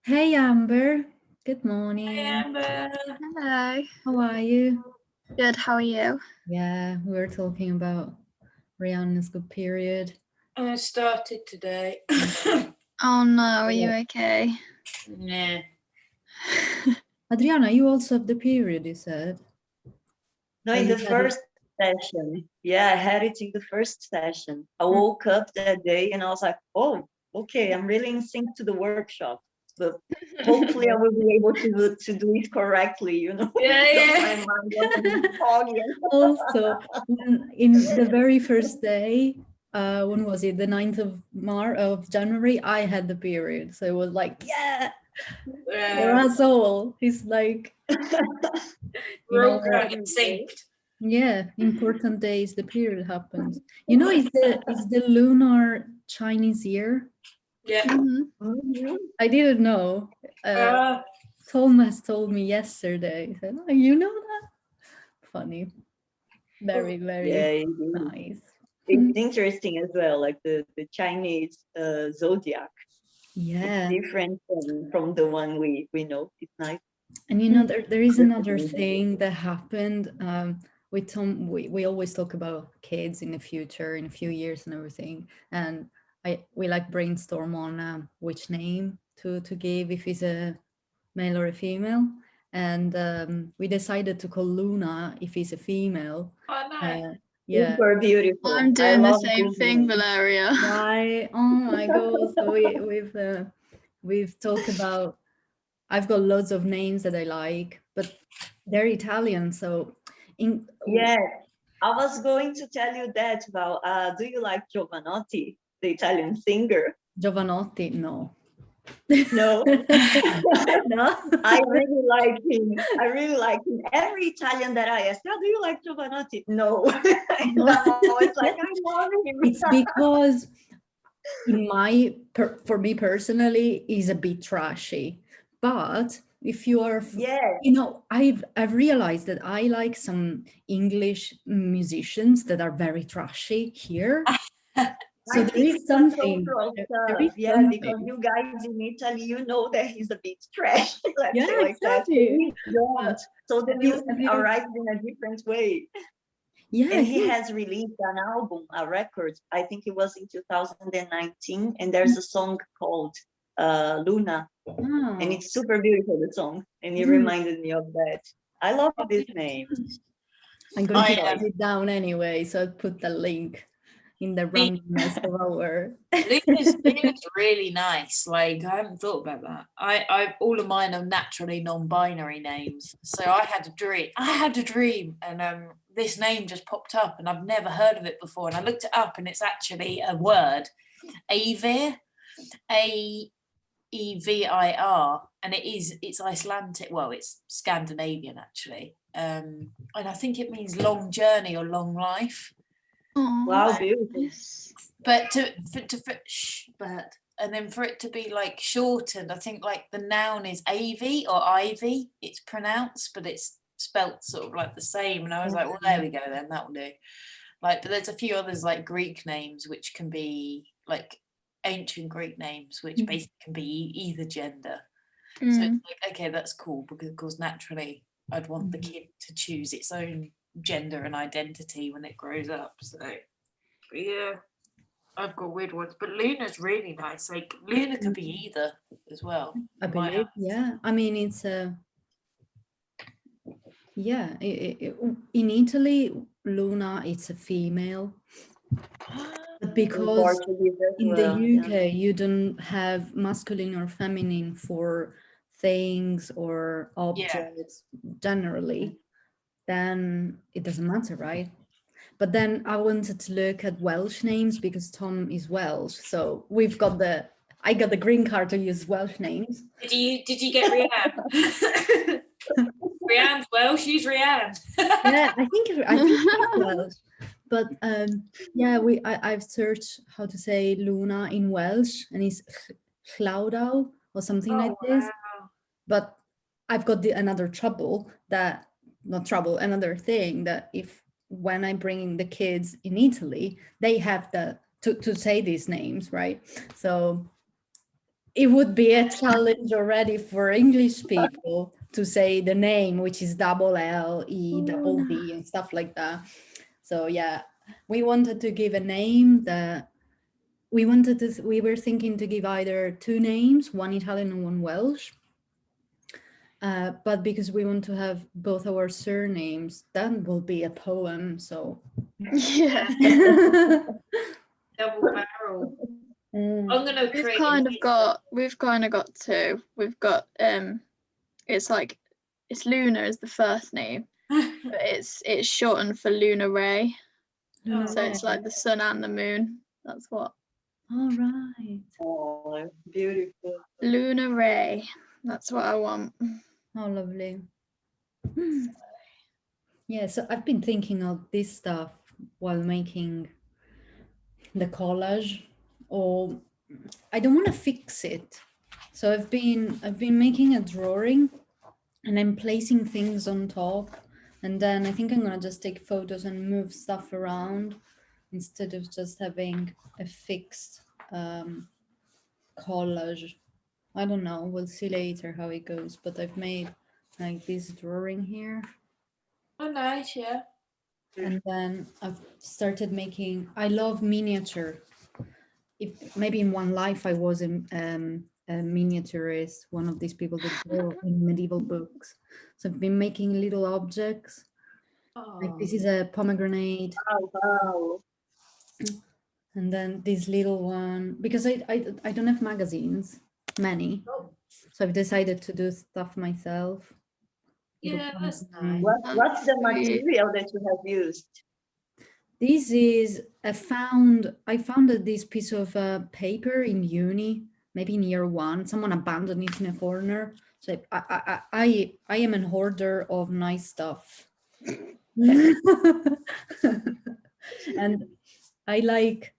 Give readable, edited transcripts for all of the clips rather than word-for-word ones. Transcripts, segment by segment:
Hey Amber, good Hey morning. Amber. Hello. How are you? Good, how are you? Yeah, we were talking about Rhianne's good period. I started today. Oh no, are you okay? Yeah. Adriana, you also have the period, you said. No, Or in you the had it- first session. Yeah, I had it in the first session. I woke up that day and I was like, oh, okay, I'm really in sync to the workshop. But hopefully I will be able to do it correctly, Yeah. My mind was foggy. Also, in the very first day, when was it? The 9th of January, I had the period. So it was like, yeah, for us all. It's like, We're all what? kind of synced. Yeah, important days the period happens. It's the lunar Chinese year. Yeah. Mhm. I didn't know. Thomas told me yesterday. He said, "Oh, you know that?" Funny. Very, very Yeah, nice. it's interesting as well, like the Chinese zodiac. Yeah. It's different from the one we know. It's nice. And there is another thing that happened with Tom. We always talk about kids in the future, in a few years and everything. And we like brainstorm on which name to give, if he's a male or a female. And we decided to call Luna if he's a female. Oh no. Yeah. Super beautiful. I'm I doing the love same this thing, name. Valeria. Right. Oh my God. So we've talked about. I've got loads of names that I like, but they're Italian. So Yeah, I was going to tell you that about, do you like Giovanotti, the Italian singer? Giovanotti, no. No, No. I really like him. I really like him. Every Italian that I ask, oh, do you like Giovanotti? No. And I'm always like, I love him. It's because for me personally, is a bit trashy. But if you are, Yeah, I've realized that I like some English musicians that are very trashy here. So I there think is it's a something. cultural There is stuff. Yeah, because something. you guys in Italy, you know that he's a bit trash, let's Yeah, say like that. But exactly. we don't. So the Have you, music have you, arrives in a different way. yeah, And he has released an album, a record, I think it was in 2019, and there's a song called Luna, and it's super beautiful, the song, and it reminded me of that. I love this name. I'm going to I write it down anyway, so I'll put the link in the randomness of our. Luna's really nice. Like I haven't thought about that. I all of mine are naturally non-binary names. So I had a dream, and this name just popped up, and I've never heard of it before. And I looked it up, and it's actually a word, Aevir, Aevir, and it's Icelandic. Well, it's Scandinavian actually, and I think it means long journey or long life. Oh, Wow, beautiful. But and then for it to be like shortened, I think like the noun is Ivy or Ivy, it's pronounced, but it's spelt sort of like the same. And I was like, well, there we go then, that will do. Like, but there's a few others like Greek names, which can be like ancient Greek names, which basically can be either gender. So it's like, okay, that's cool, because of course naturally I'd want the kid to choose its own gender and identity when it grows up. So yeah, I've got weird ones, but Luna's really nice. Like Luna could be either as well. I believe, yeah. I mean, it's yeah. In Italy, Luna, it's a female. But because in the UK, you don't have masculine or feminine for things or objects generally, then it doesn't matter, right? But then I wanted to look at Welsh names because Tom is Welsh. So I got the green card to use Welsh names. Did you get Rhianne? Rhianne's Welsh, she's Rhianne. Yeah, I think it's Welsh. But yeah, I've searched how to say Luna in Welsh, and it's Llawdaw or something like this. But I've got another thing that if when I bring in the kids in Italy, they have to say these names, right? So it would be a challenge already for English people to say the name, which is double L, E, double D and stuff like that. So yeah, we wanted to give a name that we were thinking to give either two names, one Italian and one Welsh. But because we want to have both our surnames, that will be a poem. So Yeah. Double barrel. I'm gonna We've create. kind of got two. We've got it's Luna is the first name, but it's shortened for Luna Ray. Luna So Ray. it's like the sun and the moon. That's what. All right. Oh, beautiful. Luna Ray. That's what I want. Oh, lovely. Yeah, so I've been thinking of this stuff while making the collage, or I don't want to fix it. So I've been making a drawing and I'm placing things on top, and then I think I'm gonna just take photos and move stuff around instead of just having a fixed collage. I don't know, we'll see later how it goes, but I've made like this drawing here. Oh, nice, yeah. And then I've started making, I love miniature. If maybe in one life I was a miniaturist, one of these people that draw in medieval books. So I've been making little objects. Like this is a pomegranate. Oh, wow. And then this little one, because I don't have magazines, many. Oh. So I've decided to do stuff myself. Yeah, that's nice. What's the material that you have used? This is I found this piece of paper in uni, maybe in year one. Someone abandoned it in a corner. So I am a hoarder of nice stuff. And I like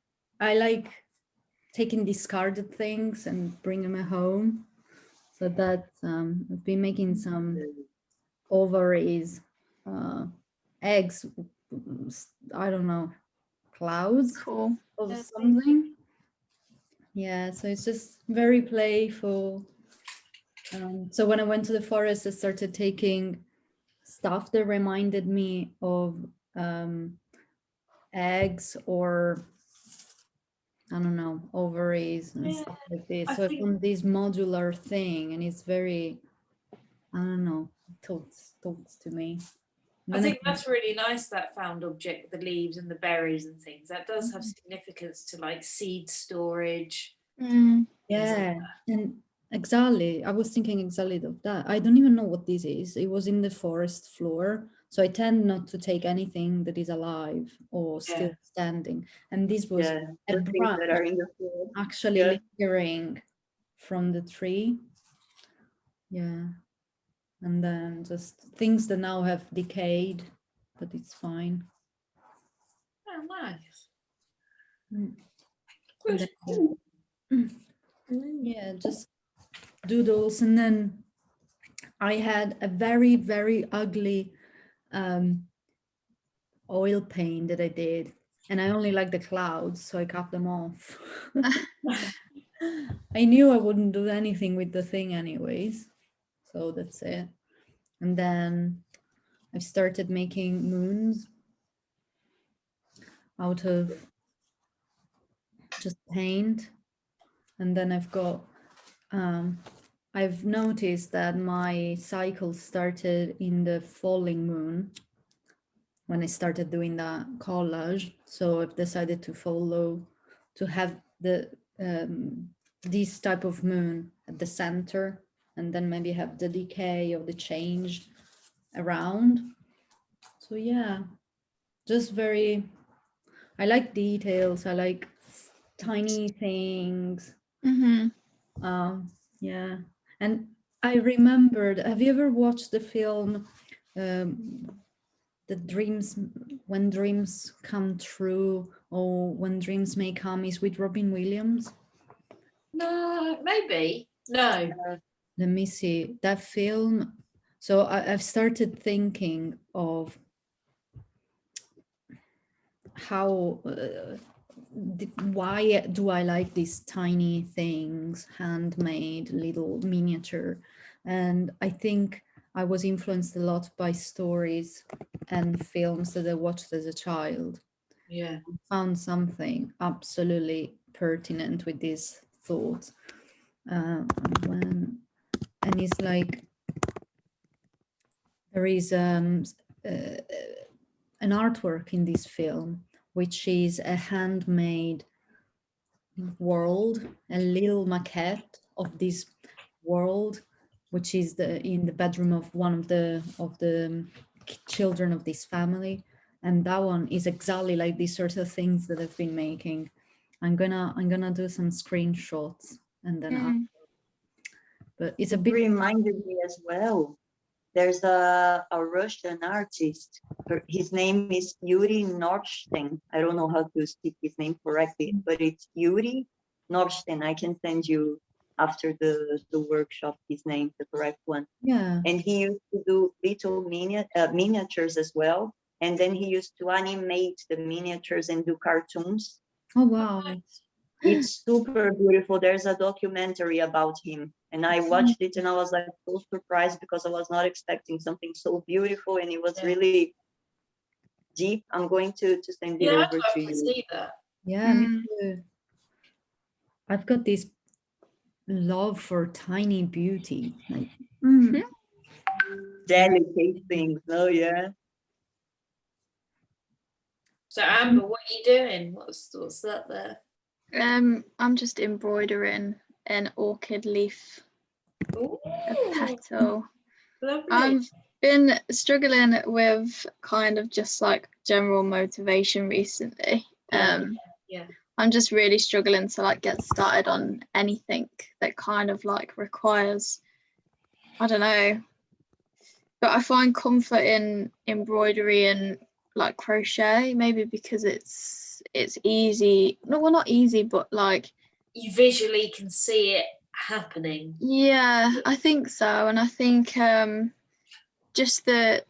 taking discarded things and bring them home. So that I've been making some ovaries, eggs, I don't know, clouds Cool. of something. Yeah, so it's just very playful. So when I went to the forest, I started taking stuff that reminded me of eggs or I don't know, ovaries and stuff like this. So I found this modular thing, and it's very, I don't know, talks to me. I think that's really nice, that found object, the leaves and the berries and things. That does have significance to like seed storage. Yeah, and exactly. I was thinking exactly of that. I don't even know what this is. It was in the forest floor. So I tend not to take anything that is alive or still standing. And this was a branch that are in the floor. actually lingering from the tree. Yeah. And then just things that now have decayed, but it's fine. Oh, nice. Yeah, just doodles. And then I had a very, very ugly oil paint that I did, and I only like the clouds, so I cut them off. I knew I wouldn't do anything with the thing anyways, so that's it. And then I started making moons out of just paint. And then I've got I've noticed that my cycle started in the falling moon when I started doing that collage. So I've decided to have the this type of moon at the center, and then maybe have the decay or the change around. So yeah, just very, I like details. I like tiny things. Yeah, and I remembered, have you ever watched the film The Dreams, When Dreams Come True, or When Dreams May Come, is with Robin Williams? No, maybe. No. Let me see that film. So I've started thinking of how why do I like these tiny things, handmade little miniature? And I think I was influenced a lot by stories and films that I watched as a child. Yeah. I found something absolutely pertinent with these thoughts. And it's like there is an artwork in this film, which is a handmade world, a little maquette of this world, which is in the bedroom of one of the children of this family, and that one is exactly like these sort of things that I've been making. I'm gonna do some screenshots and then but it's a bit reminded me as well. There's a Russian artist. His name is Yuri Norstein. I don't know how to speak his name correctly, but it's Yuri Norstein. I can send you after the workshop his name, the correct one. Yeah. And he used to do little miniatures as well. And then he used to animate the miniatures and do cartoons. Oh wow. It's super beautiful. There's a documentary about him, and I watched it and I was like so surprised because I was not expecting something so beautiful, and it was really deep. I'm going to send it over to you. See that. Yeah, me too. I've got this love for tiny beauty, like delicate things. Oh yeah. So Amber, what are you doing? What's that there? I'm just embroidering an orchid leaf, a petal. Lovely. I've been struggling with kind of just like general motivation recently. Yeah. I'm just really struggling to like get started on anything that kind of like requires, I don't know, but I find comfort in embroidery and like crochet, maybe because it's easy. No, well, not easy, but like you visually can see it happening. Yeah, I think so. And I think just the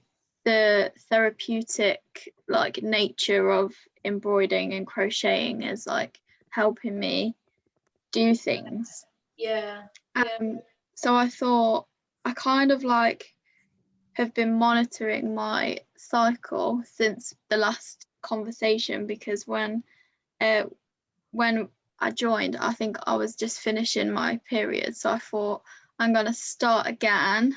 therapeutic like nature of embroidering and crocheting is like helping me do things. Yeah. So I thought I kind of like have been monitoring my cycle since the last conversation, because when I joined, I think I was just finishing my period, so I thought I'm gonna start again.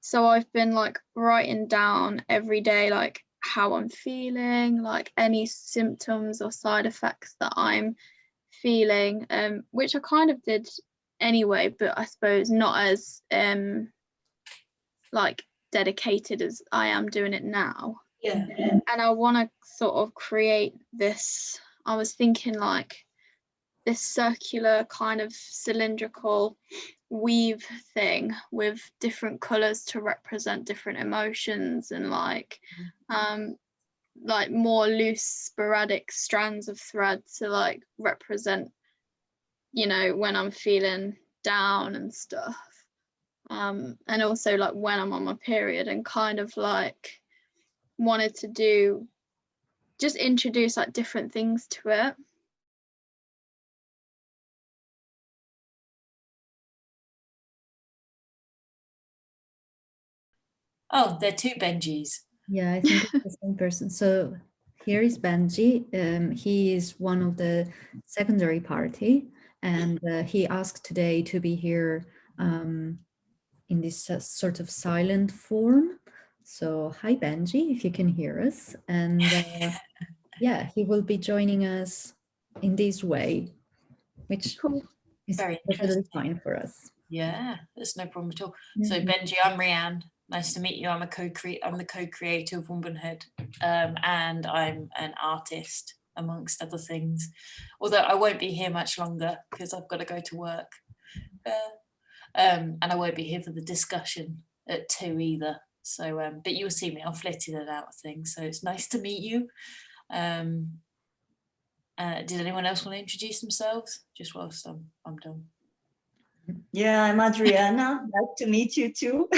So I've been like writing down every day like how I'm feeling, like any symptoms or side effects that I'm feeling, which I kind of did anyway, but I suppose not as like dedicated as I am doing it now. Yeah. And I want to sort of create this, I was thinking like this circular kind of cylindrical weave thing with different colors to represent different emotions, and like more loose sporadic strands of thread to like represent, you know, when I'm feeling down and stuff, and also like when I'm on my period, and kind of like wanted to just introduce like different things to it. Oh, they're two Benjis. Yeah, I think it's the same person. So here is Benji. He is one of the secondary party, and he asked today to be here in this sort of silent form. So hi Benji, if you can hear us. And yeah, he will be joining us in this way, which is very totally fine for us. Yeah, that's no problem at all. Yeah. So Benji, I'm Rhianne. Nice to meet you. I'm the co-creator of Womanhood, and I'm an artist amongst other things. Although I won't be here much longer because I've got to go to work, and I won't be here for the discussion at 2 either. So, but you'll see me. I'll flit in and out of things. So it's nice to meet you. Did anyone else want to introduce themselves? Just whilst I'm done. Yeah, I'm Adriana. Nice to meet you too.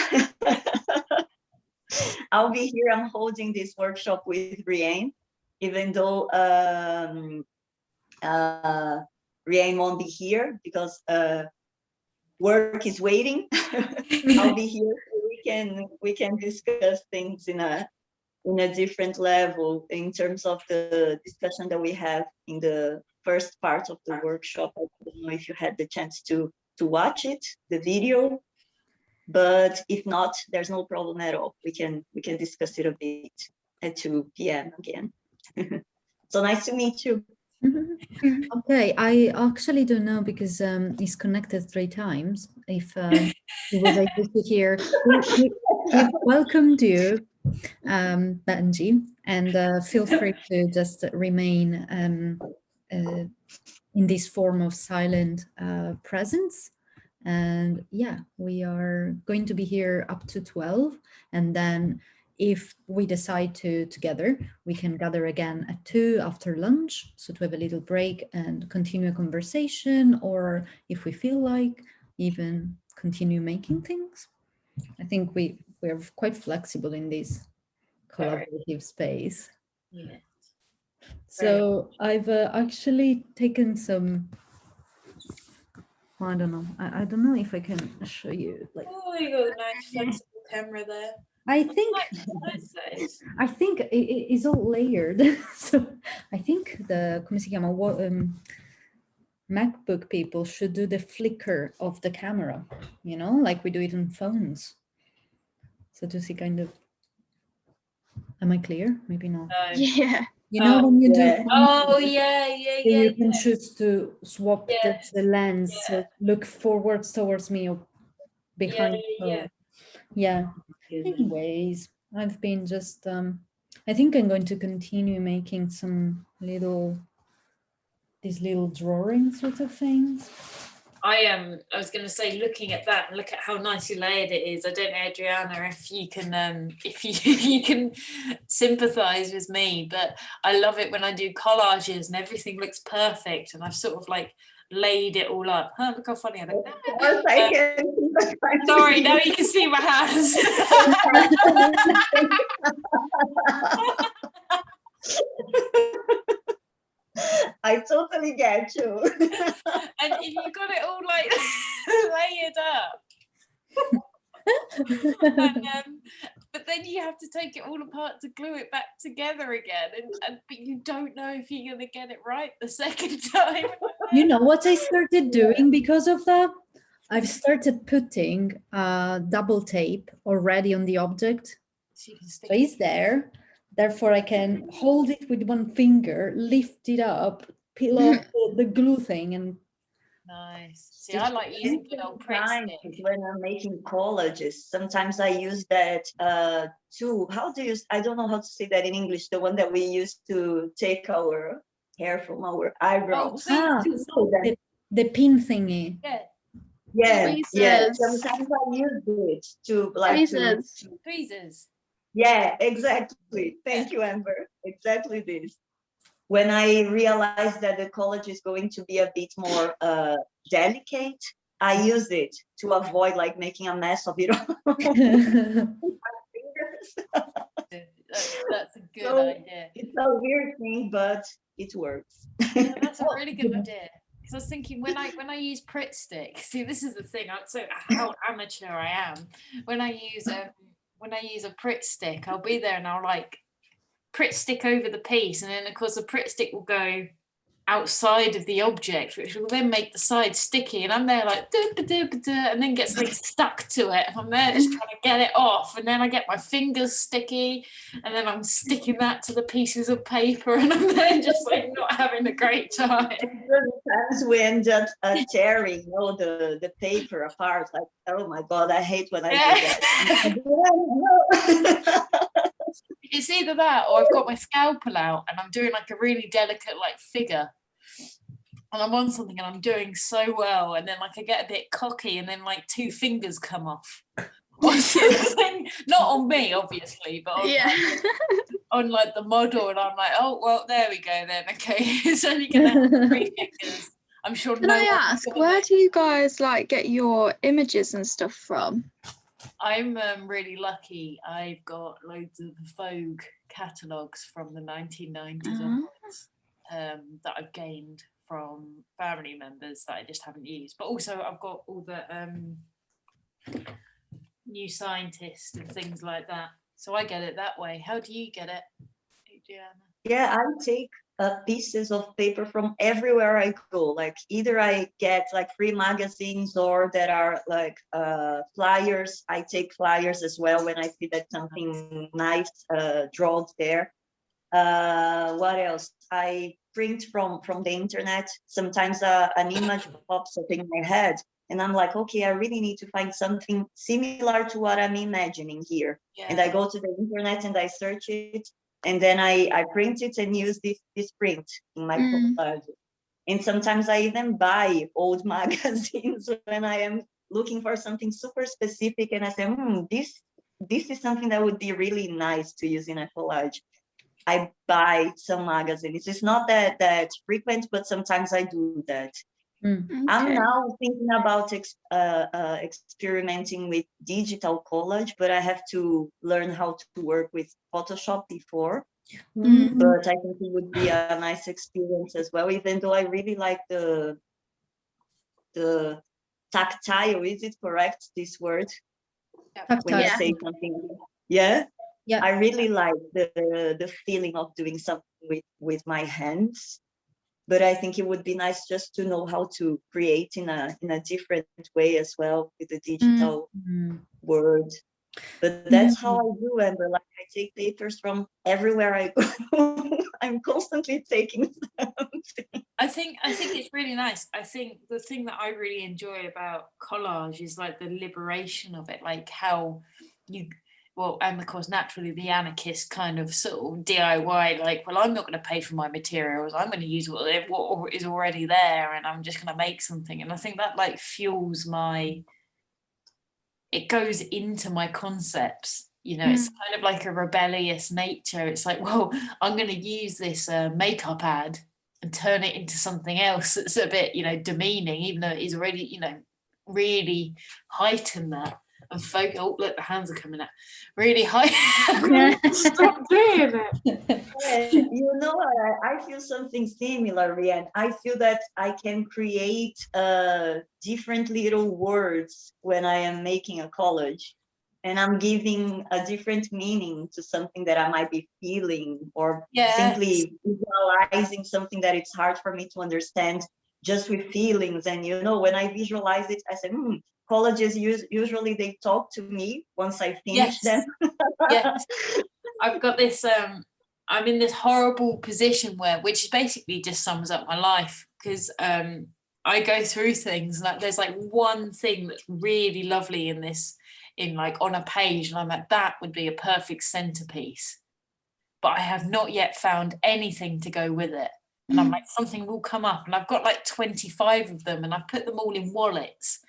I'll be here. I'm holding this workshop with Rhianne, even though Rhianne won't be here because work is waiting. I'll be here so we can discuss things in a different level in terms of the discussion that we have in the first part of the workshop. I don't know if you had the chance to watch it, the video, but if not, there's no problem at all. We can discuss it a bit at 2 p.m. again. So nice to meet you. Okay, I actually don't know because he's connected 3 times. If he was able to hear, we've welcomed you, Benji, and feel free to just remain in this form of silent presence. And yeah, we are going to be here up to 12, and then if we decide to together, we can gather again at 2 after lunch, so to have a little break and continue a conversation, or if we feel like even continue making things. I think we're quite flexible in this collaborative space. Yeah. So I've actually taken some, I don't know. I don't know if I can show you. Like, oh, you got a nice flexible camera there. I think it is all layered. So I think the come si chiama, MacBook people should do the flicker of the camera, you know, like we do it on phones. So to see kind of, am I clear? Maybe not. Yeah. You know, when you do. Oh yeah. You can choose to swap the lens, so look forwards towards me or behind. Yeah. Anyways, I've been just I think I'm going to continue making some these little drawing sort of things. I was going to say, looking at that and look at how nicely layered it is. I don't know, Adriana, if you can sympathize with me, but I love it when I do collages and everything looks perfect, and I've sort of like laid it all up. Huh, look how funny I look. Sorry, now you can see my hands. I totally get you. And you got it all like layered up. And, but then you have to take it all apart to glue it back together again, but you don't know if you're going to get it right the second time. You know what I started doing because of that? I've started putting double tape already on the object. So it's there. Therefore, I can hold it with one finger, lift it up, peel off the glue thing, and nice. See, I like using good old Pritt stick when I'm making collages. Sometimes I use that too. I don't know how to say that in English. The one that we use to take our hair from our eyebrows. The pin thingy. Yeah. Sometimes I use it to tweezers. Yeah, exactly. Thank you, Amber. Exactly this. When I realized that the collage is going to be a bit more delicate, I use it to avoid like making a mess of it all. That's a good idea. It's a weird thing, but it works. Yeah, that's a really good idea. Because I was thinking when I use Pritt stick, see, this is the thing. So how amateur I am. When I use a Pritt stick, I'll be there and I'll like Pritt stick over the piece, and then of course the Pritt stick will go outside of the object, which will then make the side sticky, and I'm there like and then get something stuck to it, and I'm there just trying to get it off, and then I get my fingers sticky, and then I'm sticking that to the pieces of paper, and I'm there just like not having a great time. Sometimes we end up tearing the paper apart, like, oh my god, I hate when I do that. It's either that or I've got my scalpel out and I'm doing like a really delicate like figure, and I'm on something and I'm doing so well, and then like I get a bit cocky and then like 2 fingers come off. Not on me obviously, but on like the model, and I'm like, oh well, there we go then. Okay, it's only gonna have 3 fingers. I'm sure. Can I ask, where do you guys like get your images and stuff from? I'm really lucky. I've got loads of Vogue catalogues from the 1990s onwards. that I've gained from family members that I just haven't used. But also I've got all the new scientists and things like that. So I get it that way. How do you get it, Adriana? Yeah, I take pieces of paper from everywhere I go. Like either I get like free magazines or there are like flyers. I take flyers as well when I see that something nice drawn there. What else? I print from the internet. Sometimes an image pops up in my head and I'm like, okay, I really need to find something similar to what I'm imagining here. Yeah. And I go to the internet and I search it. And then I print it and use this print in my collage. And sometimes I even buy old magazines when I am looking for something super specific. And I say, this is something that would be really nice to use in a collage. I buy some magazines. It's not that frequent, but sometimes I do that. Okay. I'm now thinking about experimenting with digital collage, but I have to learn how to work with Photoshop before. But I think it would be a nice experience as well, even though I really like the tactile. Is it correct, this word? When you say something, yeah. I really like the feeling of doing something with my hands. But I think it would be nice just to know how to create in a different way as well with the digital word. But that's how I do, Amber. Like I take papers from everywhere I go. I'm constantly taking something. I think it's really nice. I think the thing that I really enjoy about collage is like the liberation of it, like how you. Well, and of course, naturally, the anarchist kind of sort of DIY, like, well, I'm not going to pay for my materials. I'm going to use what is already there, and I'm just going to make something. And I think that like fuels it goes into my concepts. You know, it's kind of like a rebellious nature. It's like, well, I'm going to use this makeup ad and turn it into something else that's a bit, demeaning, even though it is already, really heighten that. And focus. Oh, look, the hands are coming out. Really high. Stop doing it. I feel something similar, Rhianne. I feel that I can create different little words when I am making a collage, and I'm giving a different meaning to something that I might be feeling, or simply visualizing something that it's hard for me to understand just with feelings. And when I visualize it, I say, collages usually they talk to me once I finish them. Yes. I've got this I'm in this horrible position which basically just sums up my life, because I go through things like there's like one thing that's really lovely in like on a page, and I'm like, that would be a perfect centerpiece, but I have not yet found anything to go with it. And I'm like, something will come up, and I've got like 25 of them, and I've put them all in wallets.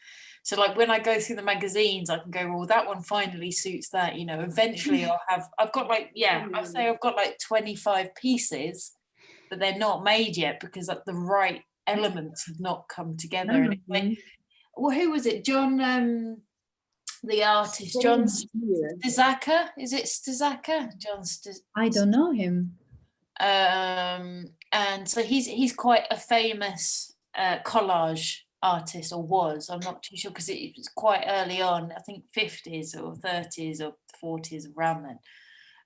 So like when I go through the magazines, I can go, well, that one finally suits that, eventually I've got like, I'd say I've got like 25 pieces, but they're not made yet because like the right elements have not come together. And it's like, well, who was it? John, the artist, John Stizaka? Is it Stizaka? I don't know him. And so he's quite a famous collage artist, or was. I'm not too sure, because it was quite early on, I think 50s or 30s or 40s, around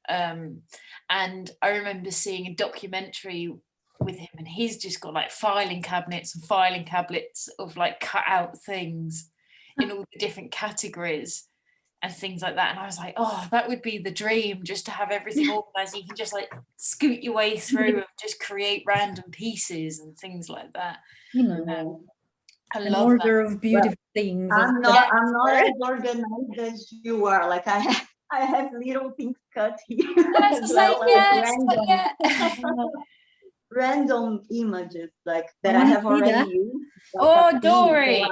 then. And I remember seeing a documentary with him, and he's just got like filing cabinets of like cut out things in all the different categories and things like that. And I was like, oh, that would be the dream, just to have everything organized. You can just like scoot your way through and just create random pieces and things like that. I love order of beautiful things. I'm not as organized as you are. Like I have little things cut here. Random images like that I have already used. Like Dory.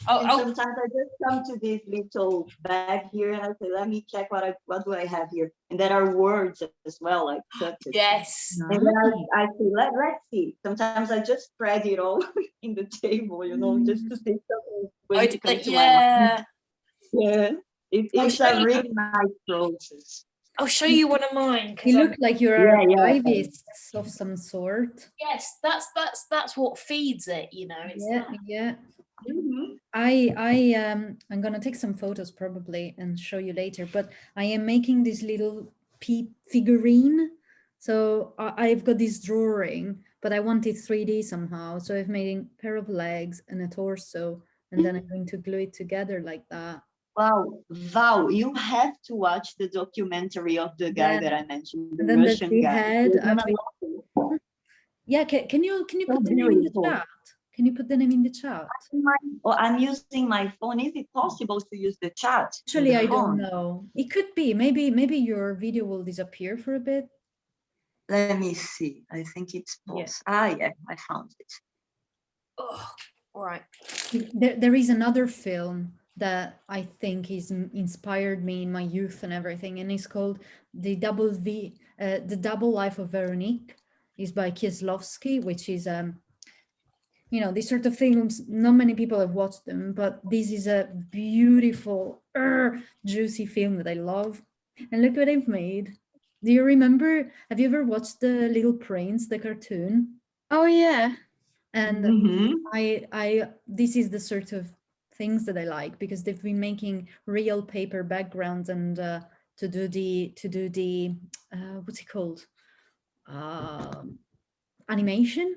Sometimes I just come to this little bag here and I say, let me check what do I have here, and there are words as well, like cut. Yes. And then I say, let's see. Sometimes I just spread it all in the table, just to see something to come to my mind. Yeah, it's a really nice process. I'll show you one of mine. You look like you're Yeah, yeah. archivist of some sort. Yes, that's what feeds it, you know. It's Yeah, that. yeah. Mhm. I'm gonna take some photos probably and show you later, but I am making this little figurine. So I've got this drawing, but I want it 3D somehow. So I've made a pair of legs and a torso, and then I'm going to glue it together like that. Wow, Val, you have to watch the documentary of the guy that I mentioned, the And then Russian the guy. head. You're gonna love it. Yeah, can you So put the name in the beautiful. chat? Can you put the name in the chat? I'm using my phone. Is it possible to use the chat? Actually, I don't phone? know. It could be. Maybe your video will disappear for a bit. Let me see. I think it's possible. Yeah. Yeah, I found it. Oh, all right. There is another film that I think is inspired me in my youth and everything, and it's called The Double Life of Veronique. Is by Kieslowski, which is you know, these sort of films, not many people have watched them, but this is a beautiful, juicy film that I love. And look what I've made. Do you remember, have you ever watched The Little Prince, the cartoon? Oh yeah. And this is the sort of things that I like, because they've been making real paper backgrounds and to do the what's it called? Animation.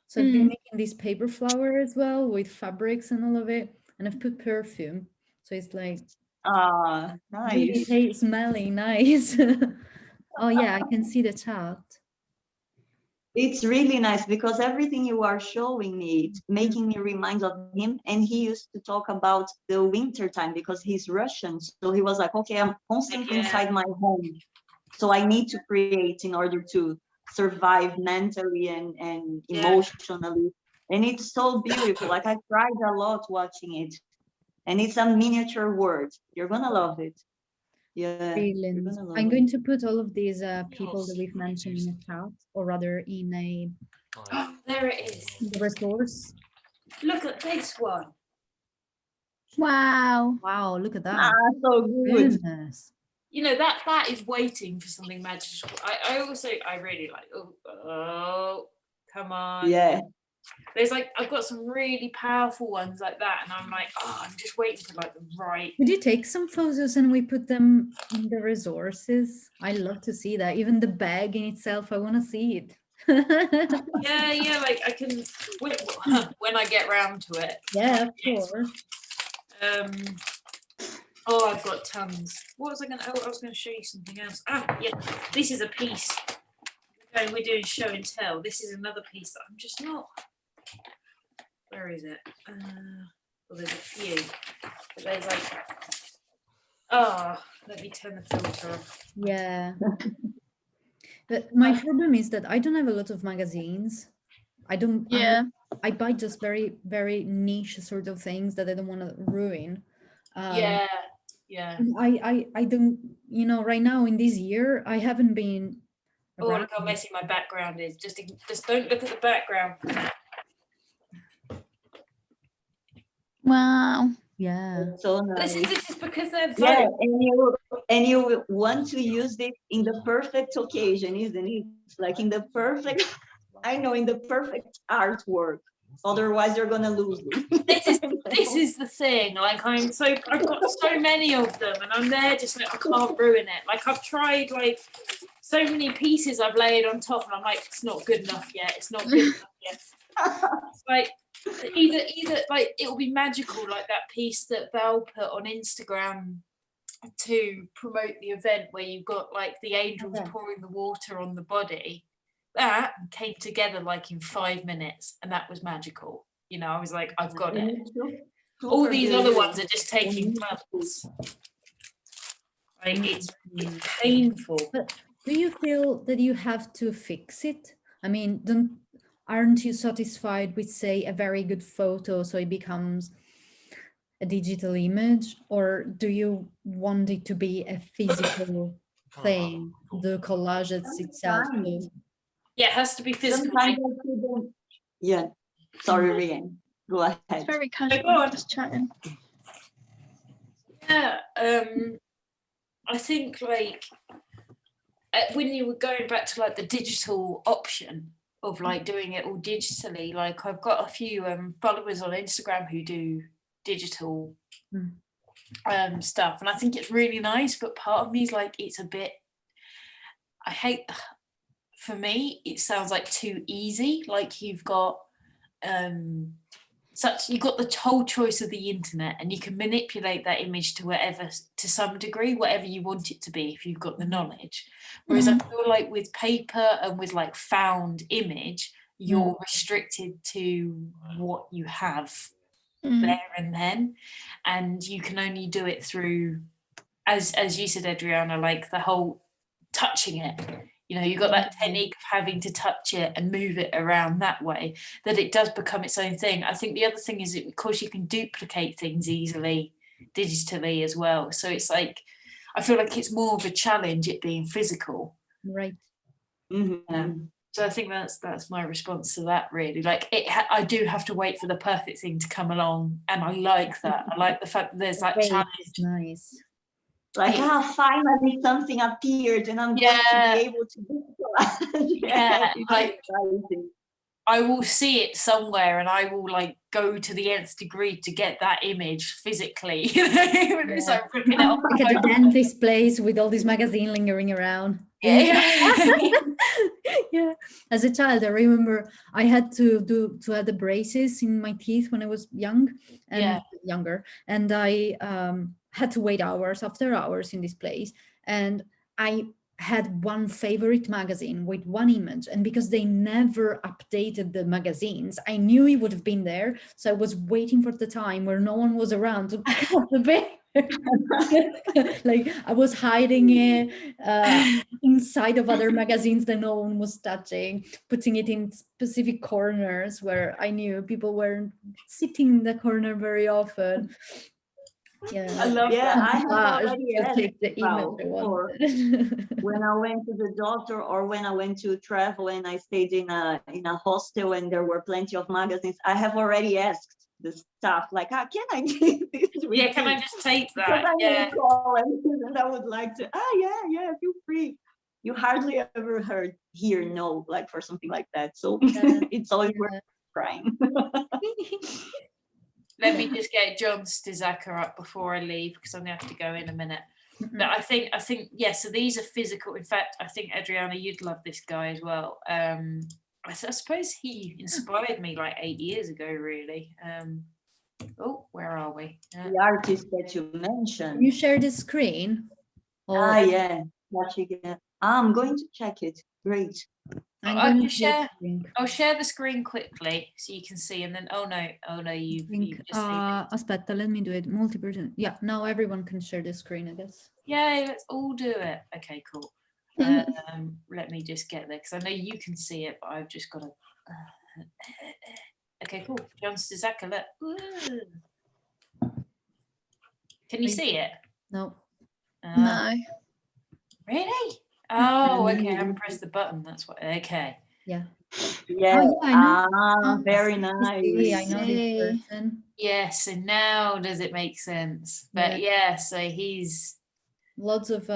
So I've been making this paper flower as well with fabrics and all of it, and I've put perfume, so it's like nice. really smelly, nice. Oh yeah, I can see the chat. It's really nice because everything you are showing me, it's making me remind of him. And he used to talk about the winter time because he's Russian. So he was like, okay, I'm constantly inside my home. So I need to create in order to survive mentally and emotionally. And it's so beautiful. Like I cried a lot watching it. And it's a miniature world. You're gonna love it. Yeah. Brilliant. I'm going to put all of these people that we've mentioned in the chat, or rather in a there it is. The resource. Look at this one. Wow. Wow, look at that. So good. Goodness. You know, that is waiting for something magical. I really like, oh, come on. Yeah. There's like, I've got some really powerful ones like that, and I'm like, oh, I'm just waiting for like the right. Could you take some photos and we put them in the resources? I love to see that. Even the bag in itself, I want to see it. yeah, like I can when I get round to it. Yeah, of course. Oh, I've got tons. What was I gonna? Oh, I was gonna show you something else. Ah, yeah, this is a piece. We're doing show and tell. This is another piece that I'm just not. Where is it? Well, there's a few. But there's like. Oh, let me turn the filter off. Yeah. But my problem is that I don't have a lot of magazines. I don't. Yeah. I buy just very, very niche sort of things that I don't want to ruin. Yeah. I don't, you know, right now in this year, I haven't been. Oh, look how messy my background is. Just don't look at the background. Wow. Yeah. So nice. This is because they're yeah, and you want to use it in the perfect occasion, isn't it? Like in the perfect, I know, in the perfect artwork. Otherwise, you're gonna lose it. This is the thing. Like I've got so many of them, and I'm there just like I can't ruin it. Like I've tried like so many pieces I've laid on top, and I'm like it's not good enough yet. It's not good enough yet. It's like either like it will be magical, like that piece that Val put on Instagram to promote the event where you've got like the angels pouring the water on the body. That came together like in 5 minutes, and that was magical. You know, I was like, I've got it. All these other ones are just taking months. Like it's painful. But do you feel that you have to fix it? I mean, aren't you satisfied with, say, a very good photo so it becomes a digital image, or do you want it to be a physical thing, the collages itself? Yeah, it has to be physical. Yeah, sorry, Rhianne. Go ahead. It's very casual. Go on. Just chatting. Yeah, I think like when you were going back to like the digital option of like doing it all digitally, like I've got a few followers on Instagram who do digital stuff, and I think it's really nice, but part of me is like, it's a bit, I hate, for me it sounds like too easy. Like you've got the whole choice of the internet, and you can manipulate that image to whatever, to some degree, whatever you want it to be if you've got the knowledge. Whereas I feel like with paper and with like found image, you're restricted to what you have there and then, and you can only do it through, as you said, Adriana, like the whole touching it. You know, you've got that technique of having to touch it and move it around that way, that it does become its own thing. I think the other thing is, of course, you can duplicate things easily digitally as well. So it's like, I feel like it's more of a challenge, it being physical. Right. So I think that's my response to that, really. Like I do have to wait for the perfect thing to come along, and I like that. I like the fact that there's that challenge. Nice. Like, finally something appeared, and I'm going to be able to do it. Like, I will see it somewhere, and I will like go to the nth degree to get that image physically. It's like ripping it off. Like at the dentist place with all these magazines lingering around. Yeah. As a child, I remember I had to have the braces in my teeth when I was younger, and I had to wait hours after hours in this place, and I had one favorite magazine with one image, and because they never updated the magazines, I knew it would have been there, so I was waiting for the time where no one was around to pick up the bit. Like I was hiding it inside of other magazines that no one was touching, putting it in specific corners where I knew people weren't sitting in the corner very often. I love that. I have already take the image when I went to the doctor, or when I went to travel and I stayed in a hostel and there were plenty of magazines, I have already asked the staff, like, can I take this? Can I just take that? Call and I would like to. Yeah, feel free. You hardly ever hear no, like for something like that. So it's always worth trying. Let me just get John Stizaka up before I leave, because I'm going to have to go in a minute. But I think, so these are physical. In fact, I think, Adriana, you'd love this guy as well. I suppose he inspired me like 8 years ago, really. Where are we? The artist that you mentioned. You share the screen? Yeah. I'm going to check it. Great. I'll share the screen quickly so you can see, and then you've just aspetta, let me do it. Multi-person. Yeah, now everyone can share the screen, I guess. Yeah, let's all do it. Okay, cool. Let me just get there, because I know you can see it, but I've just got to. Okay, cool. John Stizaka, look. Can you see it? No. No. Really? Oh, okay. I haven't pressed the button. That's what. Okay. Yeah. Yeah. I know. Very nice. I know this person. Yes, and now does it make sense? But so he's lots of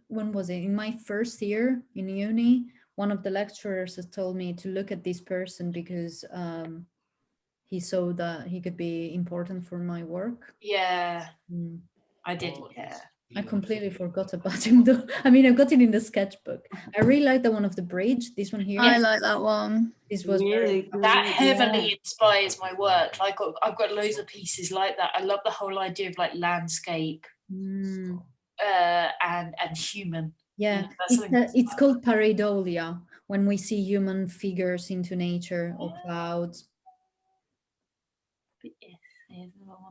when was it? In my first year in uni, one of the lecturers has told me to look at this person because he saw that he could be important for my work. Yeah. I did. I completely forgot about him though. I mean, I've got it in the sketchbook. I really like the one of the bridge. This one here. I like that one. This was really good. That heavily inspires my work. Like I've got loads of pieces like that. I love the whole idea of like landscape and human. Yeah, it's called pareidolia, when we see human figures into nature or clouds.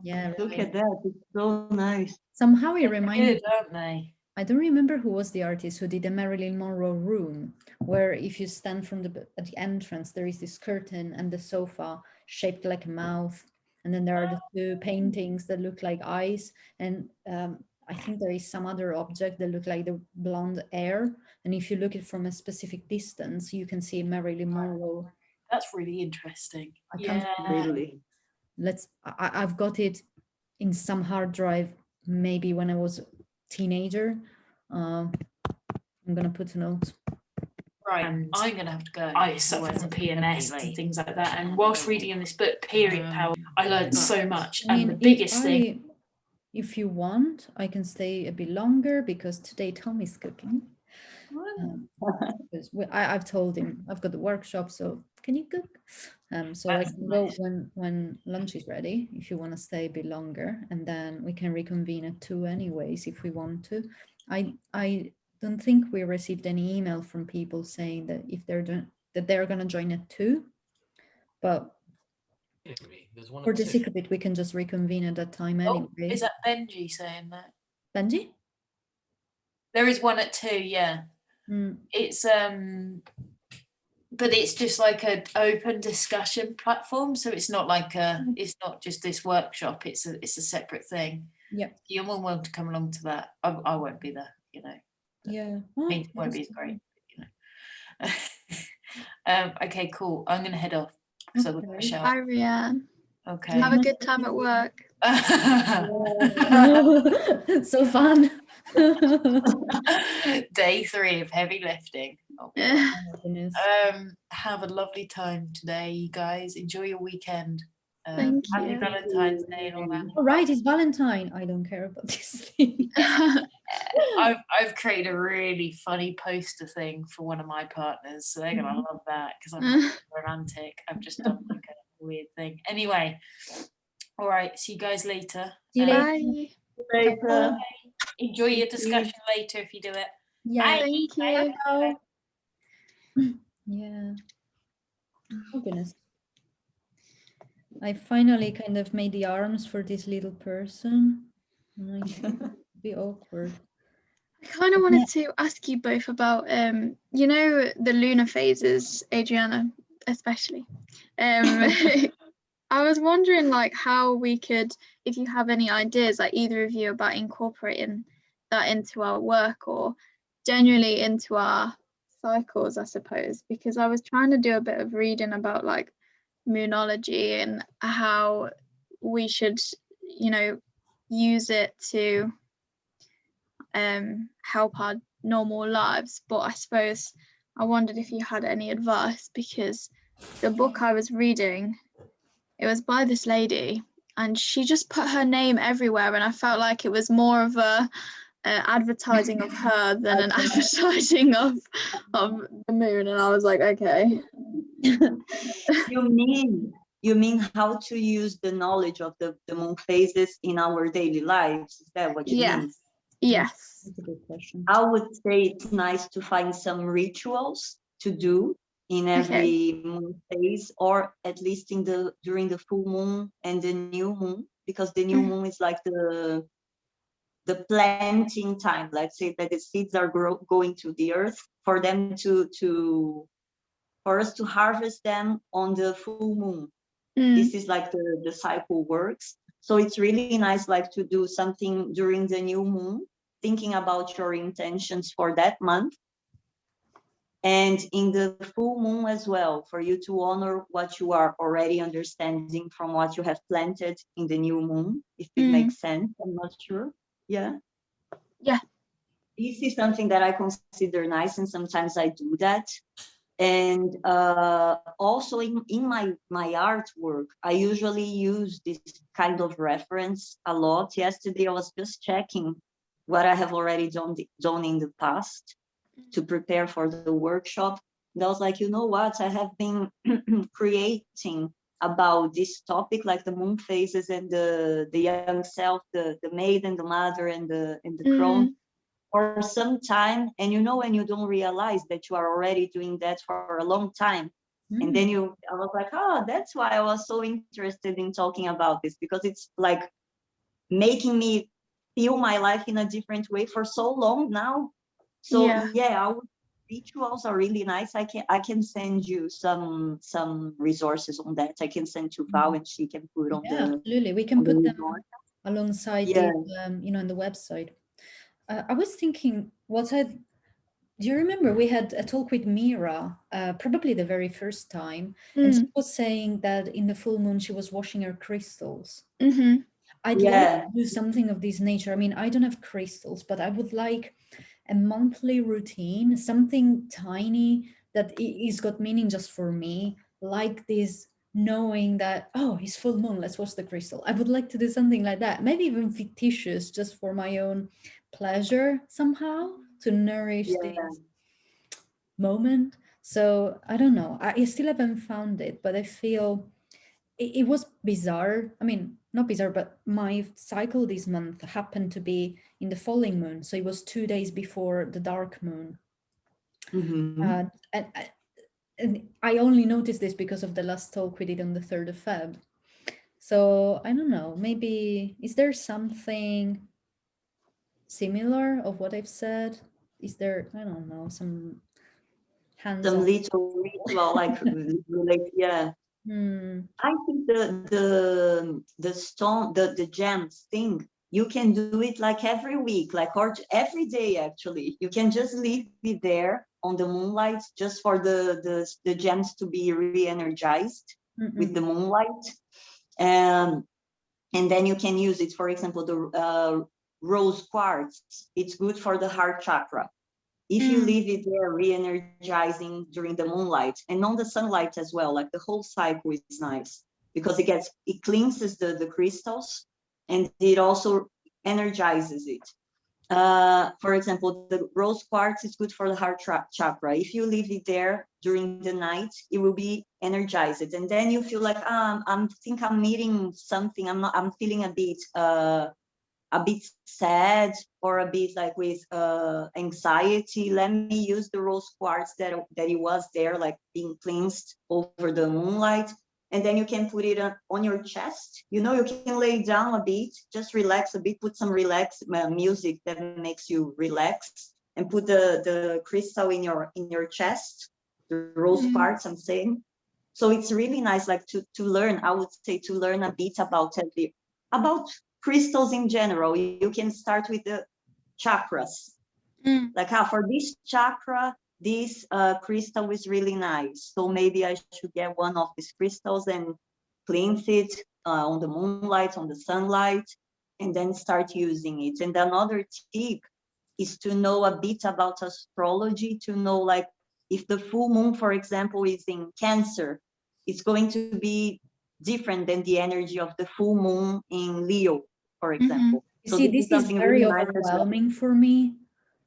Yeah, look at that. It's so nice. Somehow it reminds me, don't they? I don't remember who was the artist who did the Marilyn Monroe room, where if you stand at the entrance, there is this curtain and the sofa shaped like a mouth. And then there are the two paintings that look like eyes. And I think there is some other object that look like the blonde hair. And if you look at it from a specific distance, you can see Marilyn Monroe. That's really interesting. Really. I've got it in some hard drive, maybe when I was a teenager. I'm gonna put a note. Right, I'm gonna have to go. I suffer from PMS and things like that. And whilst reading in this book, Period Power, I learned so much. I mean, and the biggest thing. If you want, I can stay a bit longer because today Tommy's cooking. Because I've told him I've got the workshop, so can you cook? So I can go when lunch is ready if you want to stay a bit longer, and then we can reconvene at 2 anyways if we want to. I don't think we received any email from people saying that if they're gonna join at 2, but for the sick of it, we can just reconvene at that time anyway. Is that Benji saying that? Benji? There is one at 2, yeah. It's but it's just like an open discussion platform, so it's not like it's not just this workshop, it's a separate thing. Yeah, you're more welcome to come along to that. I won't be there, you know. Yeah, It won't be as great, you know. Okay, cool. I'm gonna head off because I've got a shower. Bye, Rhianne. Okay. Have a good time at work. So fun. Day 3 of heavy lifting. Oh, Yeah. have a lovely time today, you guys. Enjoy your weekend. Thank Happy you. Valentine's Day and all that. All right, it's Valentine. I don't care about this thing. I've created a really funny poster thing for one of my partners, so they're gonna love that because I'm not romantic. I've just done like a weird thing. Anyway, all right. See you guys later. See you later. Bye. Enjoy your discussion later if you do it. Yeah. Thank you. Bye. Yeah. Oh goodness. I finally kind of made the arms for this little person. Be awkward. I kind of wanted to ask you both about you know, the lunar phases, Adriana especially. I was wondering like how we could, if you have any ideas, like either of you, about incorporating that into our work or generally into our cycles, I suppose, because I was trying to do a bit of reading about like moonology and how we should, you know, use it to help our normal lives. But I suppose I wondered if you had any advice, because the book I was reading, it was by this lady and she just put her name everywhere, and I felt like it was more of a advertising of her than an advertising of the moon, and I was like, okay. You mean how to use the knowledge of the moon phases in our daily lives? Is that what you mean? Yes. That's a good question. I would say it's nice to find some rituals to do in every moon phase, or at least during the full moon and the new moon, because the new moon is like the planting time. Let's say that the seeds are going to the earth for them for us to harvest them on the full moon. This is like the cycle works. So it's really nice like to do something during the new moon, thinking about your intentions for that month, and in the full moon as well, for you to honor what you are already understanding from what you have planted in the new moon, if it makes sense. I'm not sure. Yeah. This is something that I consider nice, and sometimes I do that. And also in my artwork, I usually use this kind of reference a lot. Yesterday I was just checking what I have already done in the past to prepare for the workshop. And I was like, you know what, I have been creating about this topic, like the moon phases and the young self, the maiden, the mother, and the crone, for some time. And you know, when you don't realize that you are already doing that for a long time, and then I was like, oh, that's why I was so interested in talking about this, because it's like making me feel my life in a different way for so long now. So rituals are really nice. I can send you some resources on that. I can send to Val, and she can put on absolutely. We can put them alongside the you know, on the website. I was thinking, do you remember we had a talk with Mira, probably the very first time, and she was saying that in the full moon she was washing her crystals. I'd like to do something of this nature. I mean, I don't have crystals, but I would like, a monthly routine, something tiny that is got meaning just for me, like this, knowing that, oh, it's full moon, let's watch the crystal. I would like to do something like that, maybe even fictitious, just for my own pleasure somehow, to nourish this moment. So I don't know, I still haven't found it, but I feel it was bizarre. I mean, not bizarre, but my cycle this month happened to be in the falling moon. So it was 2 days before the dark moon. And I only noticed this because of the last talk we did on the 3rd of Feb. So I don't know, maybe, is there something similar of what I've said? Is there, I don't know, some hands-on? Some little ritual, like, yeah. I think the stone, the gems thing, you can do it like every week, like, or every day actually. You can just leave it there on the moonlight, just for the gems to be re-energized with the moonlight. And then you can use it, for example, the rose quartz. It's good for the heart chakra. If you leave it there re-energizing during the moonlight and on the sunlight as well, like the whole cycle is nice, because it cleanses the crystals, and it also energizes it. For example, the rose quartz is good for the heart chakra. If you leave it there during the night, it will be energized, and then you feel like, I think I'm needing something. I'm feeling a bit sad, or a bit like with anxiety. Let me use the rose quartz that it was there, like being cleansed over the moonlight. And then you can put it on your chest. You can lay down a bit, just relax a bit, put some relax music that makes you relax, and put the crystal in your chest, the rose quartz, I'm saying. So it's really nice, like, to learn, I would say, to learn a bit about crystals in general. You can start with the chakras, like, for this chakra, this crystal is really nice, so maybe I should get one of these crystals and cleanse it on the moonlight, on the sunlight, and then start using it. And another tip is to know a bit about astrology, to know, like, if the full moon, for example, is in Cancer, it's going to be different than the energy of the full moon in Leo, for example. You see, this is very overwhelming for me,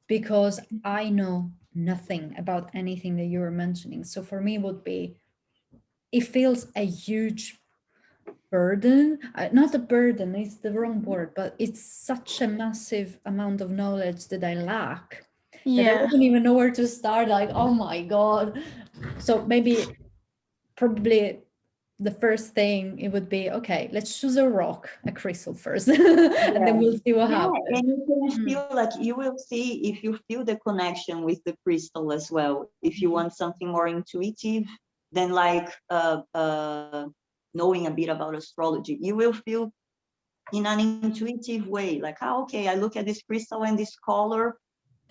because I know nothing about anything that you were mentioning. So for me, it feels a huge burden. Not a burden, it's the wrong word, but it's such a massive amount of knowledge that I lack, that I wouldn't even know where to start. Like, oh my God. So probably the first thing, it would be, okay, let's choose a rock, a crystal first, and then we'll see what happens. And you can feel, like, you will see if you feel the connection with the crystal as well. If you want something more intuitive than, like, knowing a bit about astrology, you will feel in an intuitive way, like, okay, I look at this crystal and this color,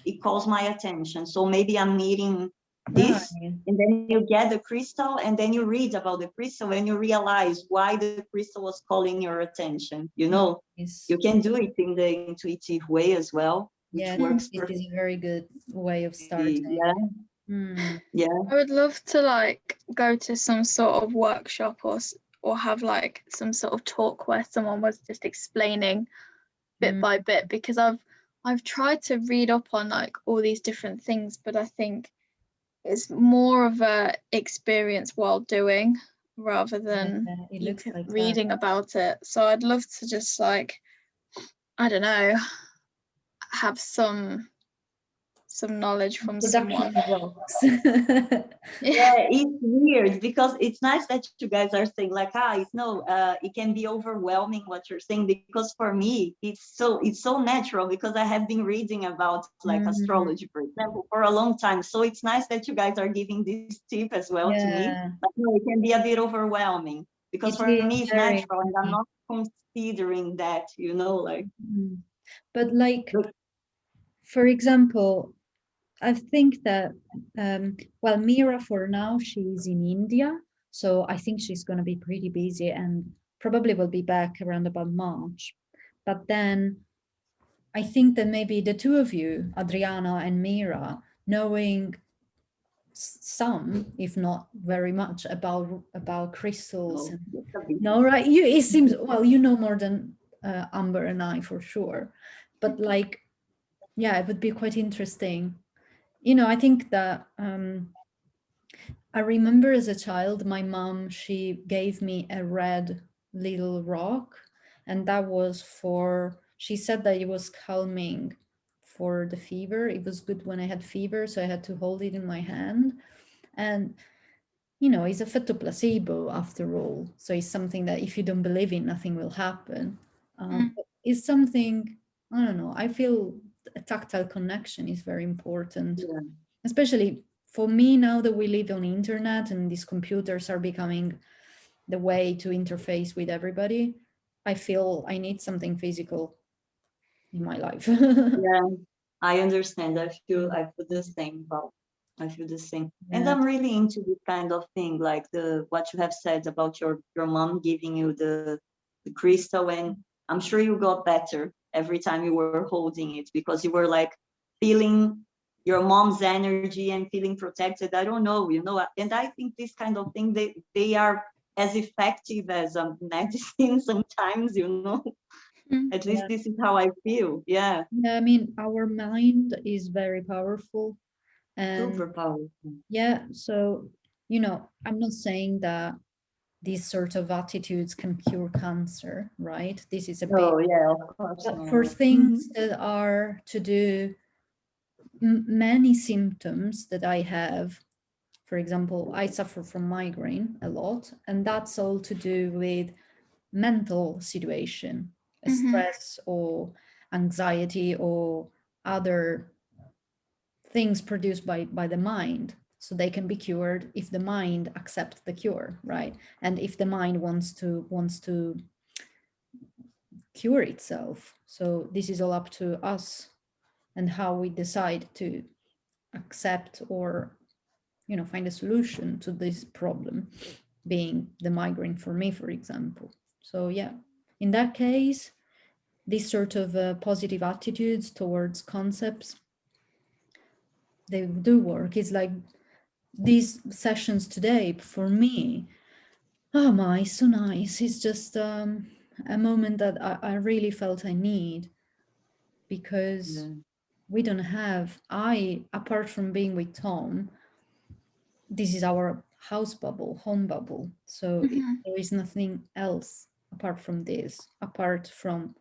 it calls my attention, so maybe I'm needing this. And then you get the crystal, and then you read about the crystal, and you realize why the crystal was calling your attention. You can do it in the intuitive way as well, which works it is a very good way of starting. I would love to, like, go to some sort of workshop or have, like, some sort of talk where someone was just explaining bit by bit, because I've tried to read up on, like, all these different things, but I think it's more of a experience while doing, rather than reading about it. So I'd love to just, like, I don't know, have some knowledge from someone. It's weird, because it's nice that you guys are saying, like, it can be overwhelming what you're saying, because for me it's so natural, because I have been reading about, like, astrology, for example, for a long time. So it's nice that you guys are giving this tip as well to me. Like, no, it can be a bit overwhelming, because for me it's natural, and I'm not considering that, like. But, like, for example, I think that, Mira, for now, she's in India. So I think she's going to be pretty busy, and probably will be back around about March. But then I think that maybe the two of you, Adriana and Mira, knowing some, if not very much, about crystals. No, right? It seems, well, you know more than Amber and I for sure, but like, yeah, it would be quite interesting. You know, I think that I remember as a child, my mom, she gave me a red little rock, and that was for, she said that it was calming for the fever. It was good when I had fever, so I had to hold it in my hand. And, you know, it's a phytoplacebo after all. So it's something that if you don't believe in, nothing will happen. It's something, I don't know, I feel a tactile connection is very important, especially for me now that we live on the internet and these computers are becoming the way to interface with everybody. I feel I need something physical in my life. Yeah, I understand. I feel the same. Well, I feel the same. Yeah. And I'm really into this kind of thing, like what you have said about your mom giving you the crystal, and I'm sure you got better every time you were holding it because you were like feeling your mom's energy and feeling protected. I don't know, you know, and I think this kind of thing, they are as effective as medicine sometimes, you know. At least this is how I feel. Yeah. Yeah, I mean, our mind is very powerful. And super powerful. Yeah, so, you know, I'm not saying that these sort of attitudes can cure cancer, right? This is a bit, yeah, of course. But for things that are to do, many symptoms that I have, for example, I suffer from migraine a lot, and that's all to do with mental situation, stress or anxiety or other things produced by the mind. So they can be cured if the mind accepts the cure, right? And if the mind wants to cure itself. So this is all up to us and how we decide to accept or, you know, find a solution to this problem, being the migraine for me, for example. So yeah, in that case, these sort of positive attitudes towards concepts, they do work. It's like these sessions today for me, oh my, so nice. It's just a moment that I really felt I need, because we don't have, apart from being with Tom, this is our house bubble, home bubble. So there is nothing else apart from this, apart from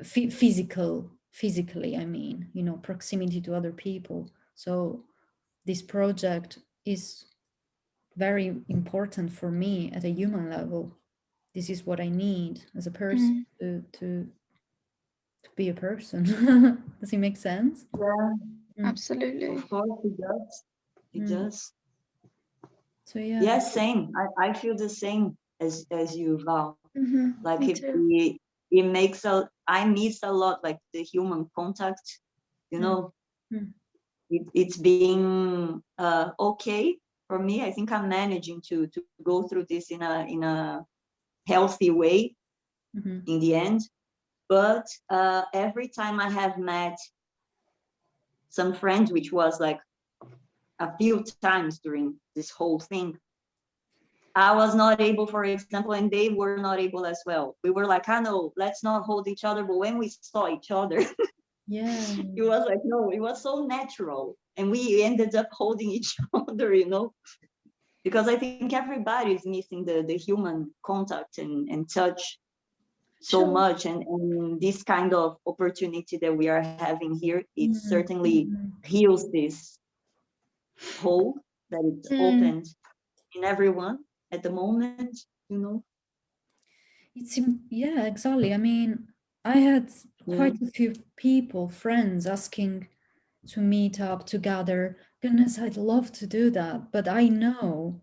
physically, I mean, you know, proximity to other people. So this project is very important for me at a human level. This is what I need as a person to be a person. Does it make sense? Yeah, absolutely. Of course it does. It does. So yeah. Yeah, same. I feel the same as you, Val. Like it makes I miss a lot, like the human contact, you know. It's being okay for me. I think I'm managing to go through this in a healthy way in the end. But every time I have met some friends, which was like a few times during this whole thing, I was not able, for example, and they were not able as well. We were like, no, let's not hold each other. But when we saw each other, it was like, no, it was so natural. And we ended up holding each other, you know, because I think everybody is missing the human contact and touch so much. And this kind of opportunity that we are having here, it certainly heals this hole that it's opened in everyone at the moment, you know. Yeah, exactly. I mean, I had quite a few people, friends, asking to meet up together. Goodness, I'd love to do that, but I know,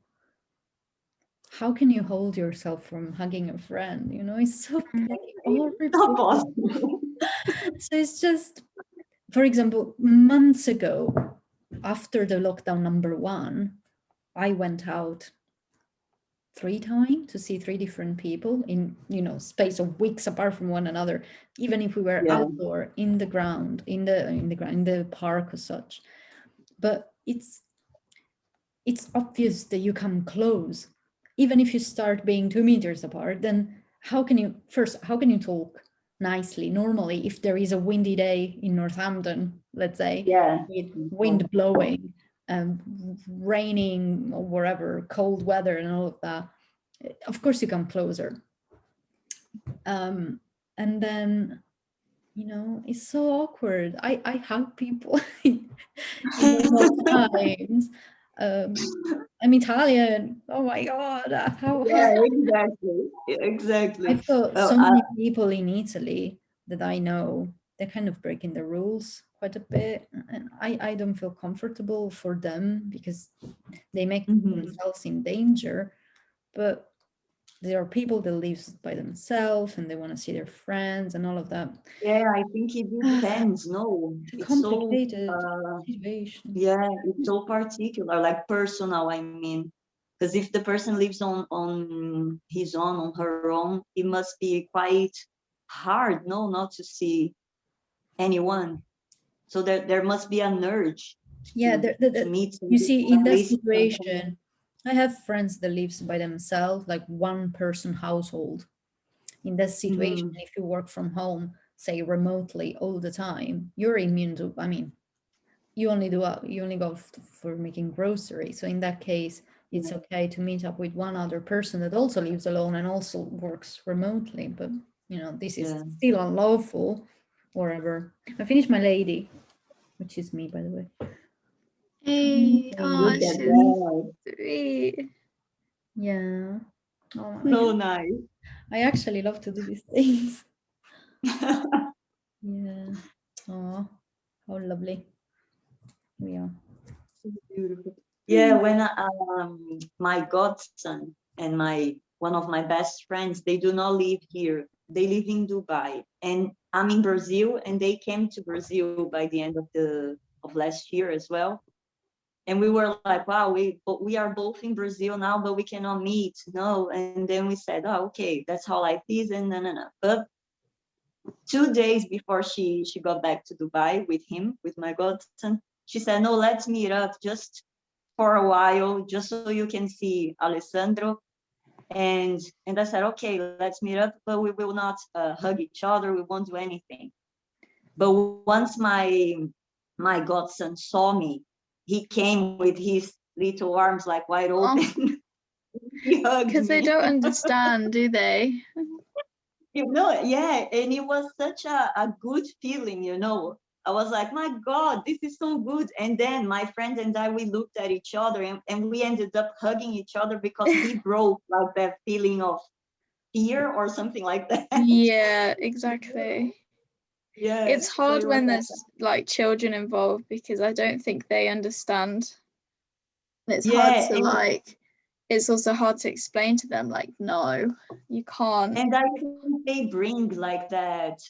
how can you hold yourself from hugging a friend? You know, it's so horrible. So it's just, for example, months ago, after the lockdown number 1, I went out 3 times to see 3 different people in, you know, space of weeks apart from one another, even if we were outdoor in the ground, in the park or such. But it's obvious that you come close. Even if you start being 2 meters apart, then how can you talk nicely normally if there is a windy day in Northampton, let's say, with wind blowing and raining or wherever, cold weather and all of that? Of course you come closer. And then, you know, it's so awkward. I hug people in normal times. I'm Italian. Oh my God. Exactly. I've got so many people in Italy that I know, they're kind of breaking the rules quite a bit. And I don't feel comfortable for them because they make themselves in danger. But there are people that live by themselves and they want to see their friends and all of that. Yeah, I think it depends. No, it's complicated situation. Yeah, it's so particular, like personal, I mean. Because if the person lives on his own, on her own, it must be quite hard, no, not to see anyone. So there must be an urge to meet. You see, in that situation, I have friends that lives by themselves, like 1-person household. In that situation, if you work from home, say remotely all the time, you're immune to, I mean, you only go for making groceries. So in that case, it's okay to meet up with one other person that also lives alone and also works remotely. But, you know, this is still unlawful, whatever. I finished my lady, which is me, by the way. Hey, oh, she's sweet. Yeah. Oh, so nice. I actually love to do these things. Yeah. Oh, how lovely. Yeah. So beautiful. Yeah, when my godson and one of my best friends, they do not live here. They live in Dubai, and I'm in Brazil, and they came to Brazil by the end of last year as well. And we were like, wow, we are both in Brazil now, but we cannot meet. No. And then we said, oh, okay, that's how life is. And no. But 2 days before she got back to Dubai with him, with my godson, she said, no, let's meet up just for a while, just so you can see Alessandro. And I said, okay, let's meet up, but we will not hug each other. We won't do anything. But once my godson saw me, he came with his little arms like wide open. Because they don't understand, do they? You know, yeah, and it was such a good feeling, you know. I was like, my God, this is so good. And then my friend and I, we looked at each other and we ended up hugging each other because he broke like that feeling of fear or something like that. Yeah, exactly. Yeah, it's hard when there's like children involved because I don't think they understand. It's hard to like, it's also hard to explain to them, like, no, you can't. And I think they bring like that,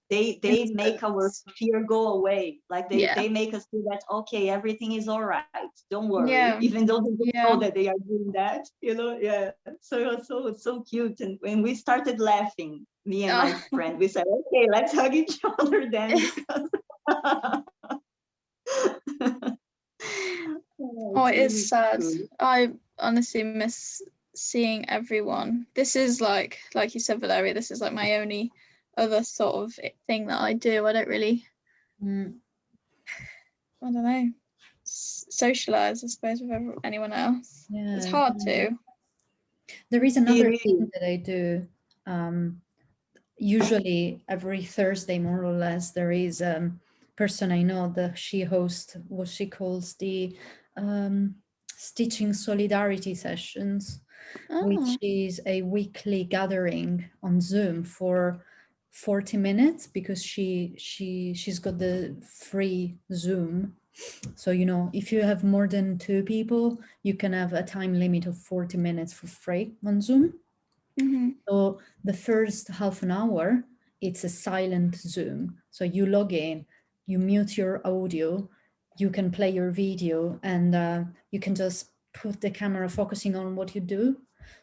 they make our fear go away. Like they make us feel that, okay, everything is all right, don't worry, even though they don't know that they are doing that, you know. So it was so cute. And when we started laughing, me and my friend, we said, okay, let's hug each other then. It is sad. I honestly miss seeing everyone. This is like you said, Valeria, this is like my only other sort of thing that I do. I don't really I don't know, socialize, I suppose, with anyone else. It's hard to. There is another thing that I do. Usually every Thursday, more or less, there is a person I know that she hosts what she calls the Stitching Solidarity Sessions, which is a weekly gathering on Zoom for 40 minutes because she's got the free Zoom. So, you know, if you have more than 2 people, you can have a time limit of 40 minutes for free on Zoom. So the first half an hour, it's a silent Zoom. So you log in, you mute your audio, you can play your video, and you can just put the camera focusing on what you do.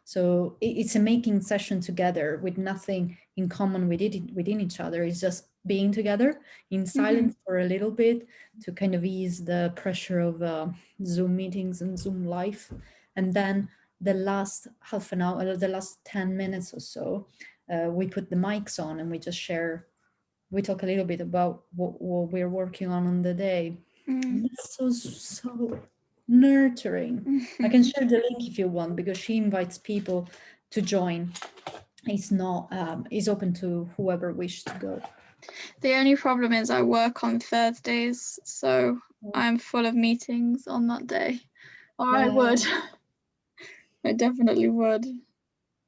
So it's a making session together with nothing in common within each other. It's just being together in silence for a little bit to kind of ease the pressure of Zoom meetings and Zoom life. And then the last half an hour, the last 10 minutes or so, we put the mics on and we just share. We talk a little bit about what we're working on the day. It's so nurturing. I can share the link if you want, because she invites people to join. It's not, it's open to whoever wishes to go. The only problem is I work on Thursdays, so I'm full of meetings on that day. Or I would. I definitely would.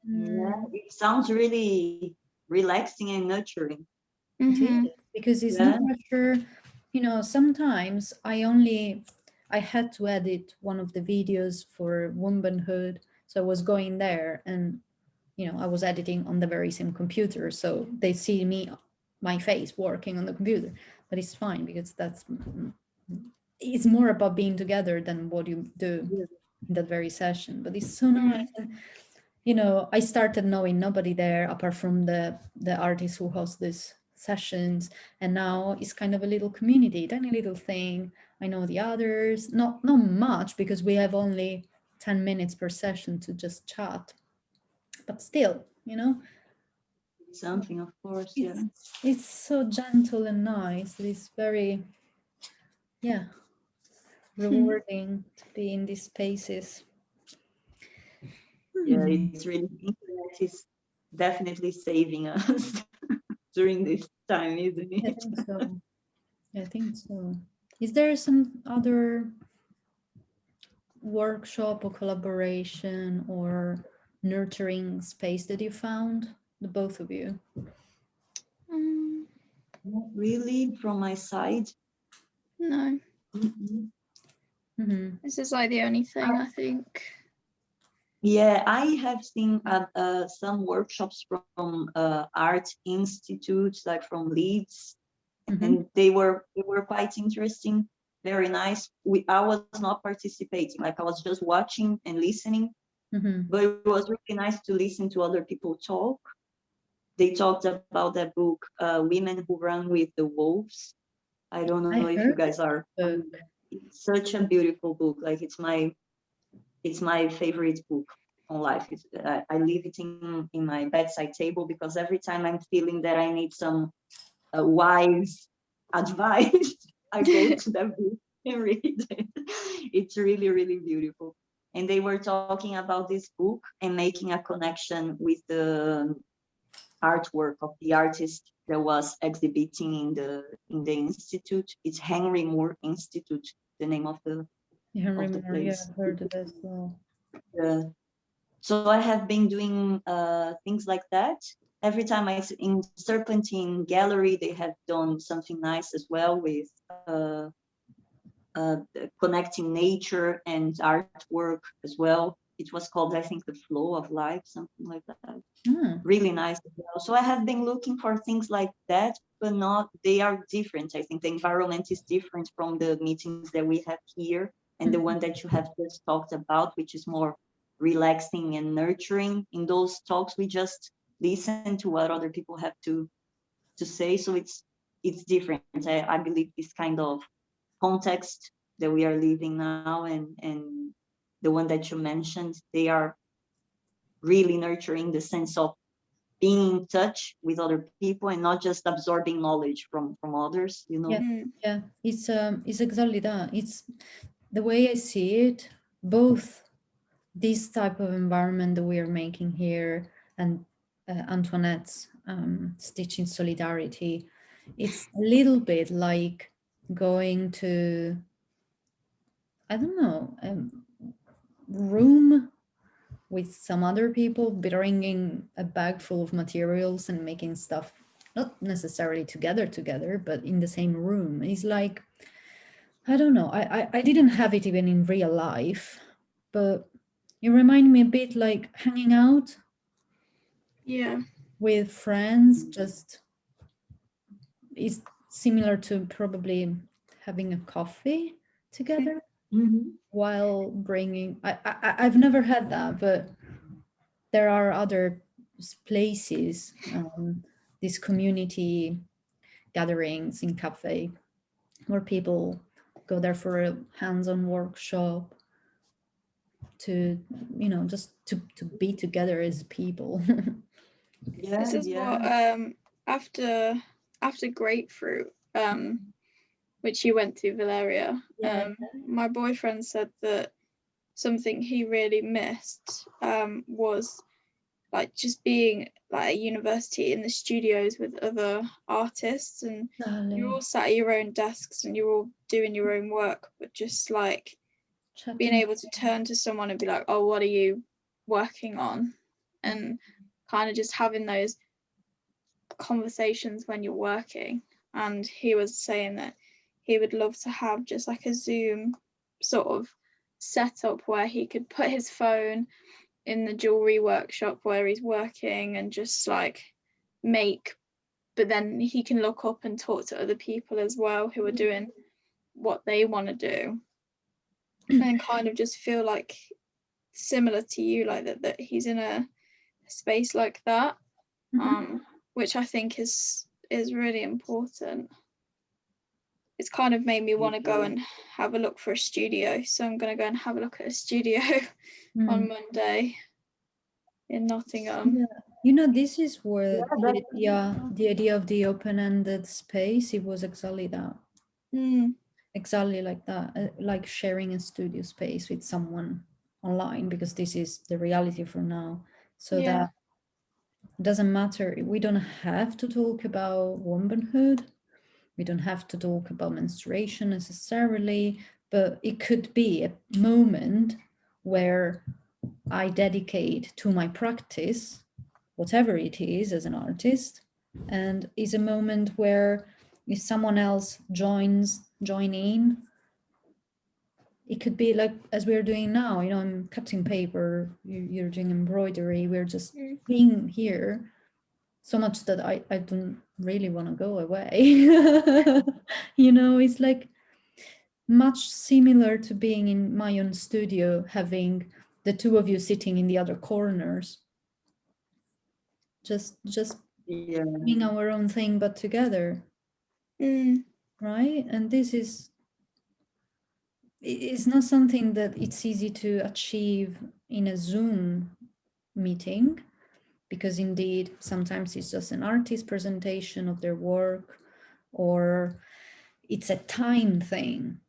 Yeah, it sounds really relaxing and nurturing. It is, because it's no pressure. You know, sometimes I had to edit one of the videos for womanhood, so I was going there and, you know, I was editing on the very same computer, so they see my face working on the computer, but it's fine because it's more about being together than what you do in that very session. But it's so nice. And, you know, I started knowing nobody there apart from the artists who host these sessions, and now it's kind of a little community, tiny little thing. I know the others, not much, because we have only 10 minutes per session to just chat, but still, you know, something, of course. It's so gentle and nice. It's very rewarding to be in these spaces. Yeah, it's really, internet is definitely saving us during this time, isn't it? I think so. Is there some other workshop or collaboration or nurturing space that you found, the both of you? Not really from my side. No. This is like the only thing, I think. Yeah, I have seen some workshops from art institutes, like from Leeds, and they were quite interesting, very nice. I was not participating, like I was just watching and listening, but it was really nice to listen to other people talk. They talked about that book, Women Who Run with the Wolves. I don't know if you guys are. It's such a beautiful book. Like it's my favorite book on life. I leave it in my bedside table, because every time I'm feeling that I need some wise advice, I go to that book and read it. It's really, really beautiful. And they were talking about this book and making a connection with the artwork of the artist that was exhibiting in the institute. It's Henry Moore Institute, the name of the place. Yeah, I've heard of it as well. So I have been doing things like that. Every time in Serpentine Gallery, they have done something nice as well with connecting nature and artwork as well. It was called, I think, The Flow of Life, something like that. Really nice as well. So I have been looking for things like that, but they are different. I think the environment is different from the meetings that we have here, and the one that you have just talked about, which is more relaxing and nurturing. In those talks, we just listen to what other people have to say. So it's different. I believe this kind of context that we are living now, and the one that you mentioned, they are really nurturing the sense of being in touch with other people and not just absorbing knowledge from others, you know. Yeah, it's exactly that. It's the way I see it, both this type of environment that we are making here and Antoinette's Stitching Solidarity, it's a little bit like going to, I don't know, room with some other people, bringing a bag full of materials and making stuff, not necessarily together, but in the same room. It's like, I don't know, I didn't have it even in real life, but it reminded me a bit like hanging out with friends. Just it's similar to probably having a coffee together while bringing, I've never had that, but there are other places, these community gatherings in cafe, where people go there for a hands-on workshop, to, you know, just to be together as people. Yeah, This is what after Grapefruit, which you went to, Valeria, my boyfriend said that something he really missed was like just being like at university in the studios with other artists, and you're all sat at your own desks and you're all doing your own work, but just like being able to turn to someone and be like, oh, what are you working on? And kind of just having those conversations when you're working. And he was saying that he would love to have just like a Zoom sort of setup where he could put his phone in the jewelry workshop where he's working and just like make, but then he can look up and talk to other people as well who are doing what they want to do, and kind of just feel like similar to you, like that he's in a space like that, which I think is really important. It's kind of made me want to go and have a look for a studio, so I'm going to go and have a look at a studio on Monday in Nottingham. You know, this is where the idea of the open-ended space, it was exactly that. Exactly like that, like sharing a studio space with someone online, because this is the reality for now. So that it doesn't matter. We don't have to talk about womanhood. We don't have to talk about menstruation necessarily, but it could be a moment where I dedicate to my practice, whatever it is as an artist, and is a moment where if someone else join in, it could be like as we're doing now, you know, I'm cutting paper, you're doing embroidery, we're just being here so much that I don't really want to go away. You know, it's like much similar to being in my own studio, having the two of you sitting in the other corners, just doing our own thing, but together. Right? And this is, it's not something that it's easy to achieve in a Zoom meeting, because indeed sometimes it's just an artist presentation of their work, or it's a time thing,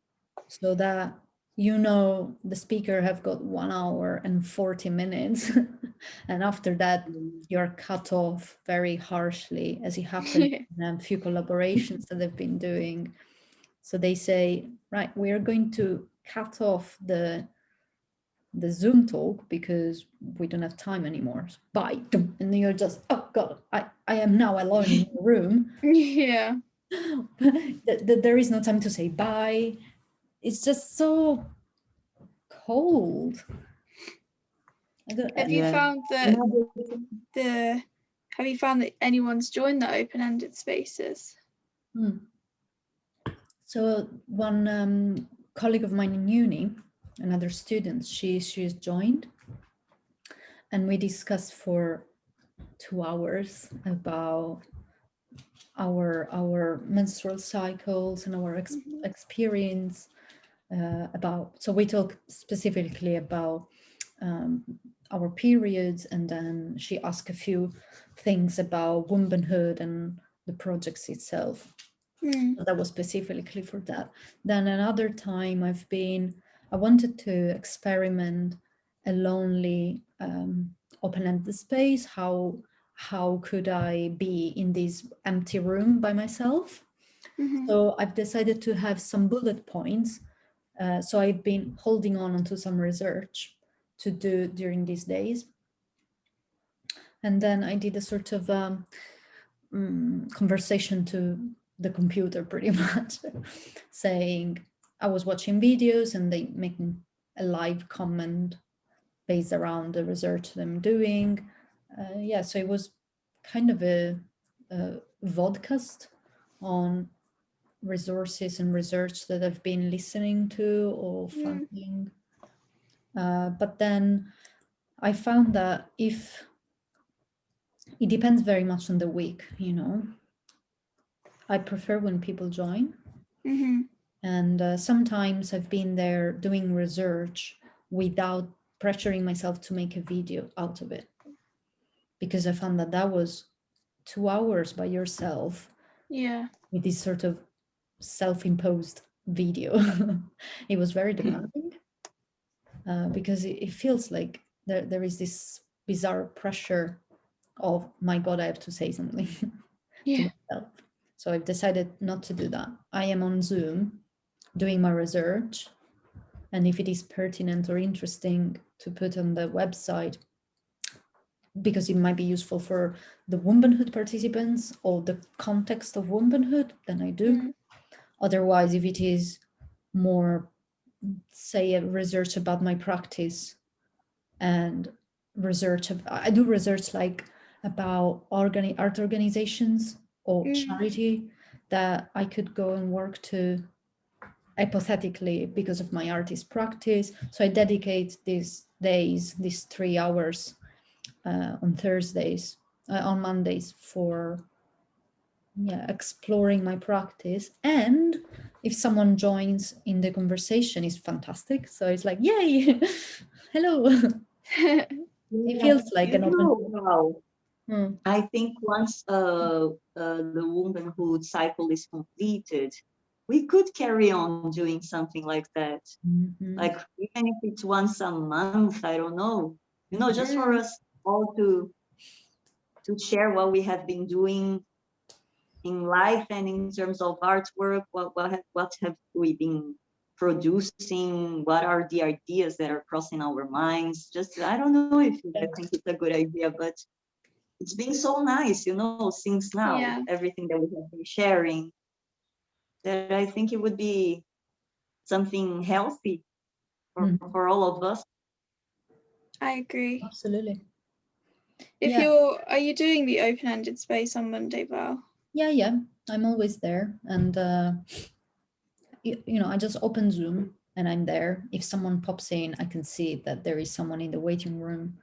so that, you know, the speaker have got 1 hour and 40 minutes and after that you're cut off very harshly, as it happened in a few collaborations that they've been doing. So they say, right, we're going to cut off the Zoom talk because we don't have time anymore. Bye. And then you're just, oh God, I am now alone in the room. Yeah. There is no time to say bye. It's just so cold. Have you found that anyone's joined the open-ended spaces? So one colleague of mine in uni, another student, she's joined, and we discussed for 2 hours about our menstrual cycles and our experience, so we talk specifically about our periods, and then she asked a few things about womanhood and the projects itself. So that was specifically for that. Then another time I wanted to experiment a lonely open-ended space. How could I be in this empty room by myself? So I've decided to have some bullet points. So I've been holding on to some research to do during these days. And then I did a sort of conversation to the computer, pretty much, saying I was watching videos and they making a live comment based around the research that I'm doing. So it was kind of a vodcast on resources and research that I've been listening to or finding. But then I found that if it depends very much on the week, you know, I prefer when people join. Mm-hmm. And sometimes I've been there doing research without pressuring myself to make a video out of it, because I found that that was 2 hours by yourself. Yeah. With this sort of self-imposed video. It was very demanding because it feels like there is this bizarre pressure of, my God, I have to say something to myself. So I've decided not to do that. I am on Zoom doing my research, and if it is pertinent or interesting to put on the website, because it might be useful for the womanhood participants or the context of womanhood, then I do. Mm. Otherwise, if it is more, say, a research about my practice and research, I do research like about art organizations or charity that I could go and work to hypothetically because of my artist practice. So I dedicate these days, these 3 hours on Thursdays, on Mondays for exploring my practice. And if someone joins in the conversation, it's fantastic. So it's like, yay, hello. It feels like an open. Wow. I think once the womanhood cycle is completed, we could carry on doing something like that. Like even if it's once a month, I don't know, you know, just for us all to share what we have been doing in life and in terms of artwork. What have we been producing? What are the ideas that are crossing our minds? Just, I don't know if I think it's a good idea, but it's been so nice, you know, since now, everything that we have been sharing, that I think it would be something healthy for all of us. I agree. Absolutely. Are you doing the open-ended space on Monday, Val? Yeah, I'm always there. And, you know, I just open Zoom and I'm there. If someone pops in, I can see that there is someone in the waiting room.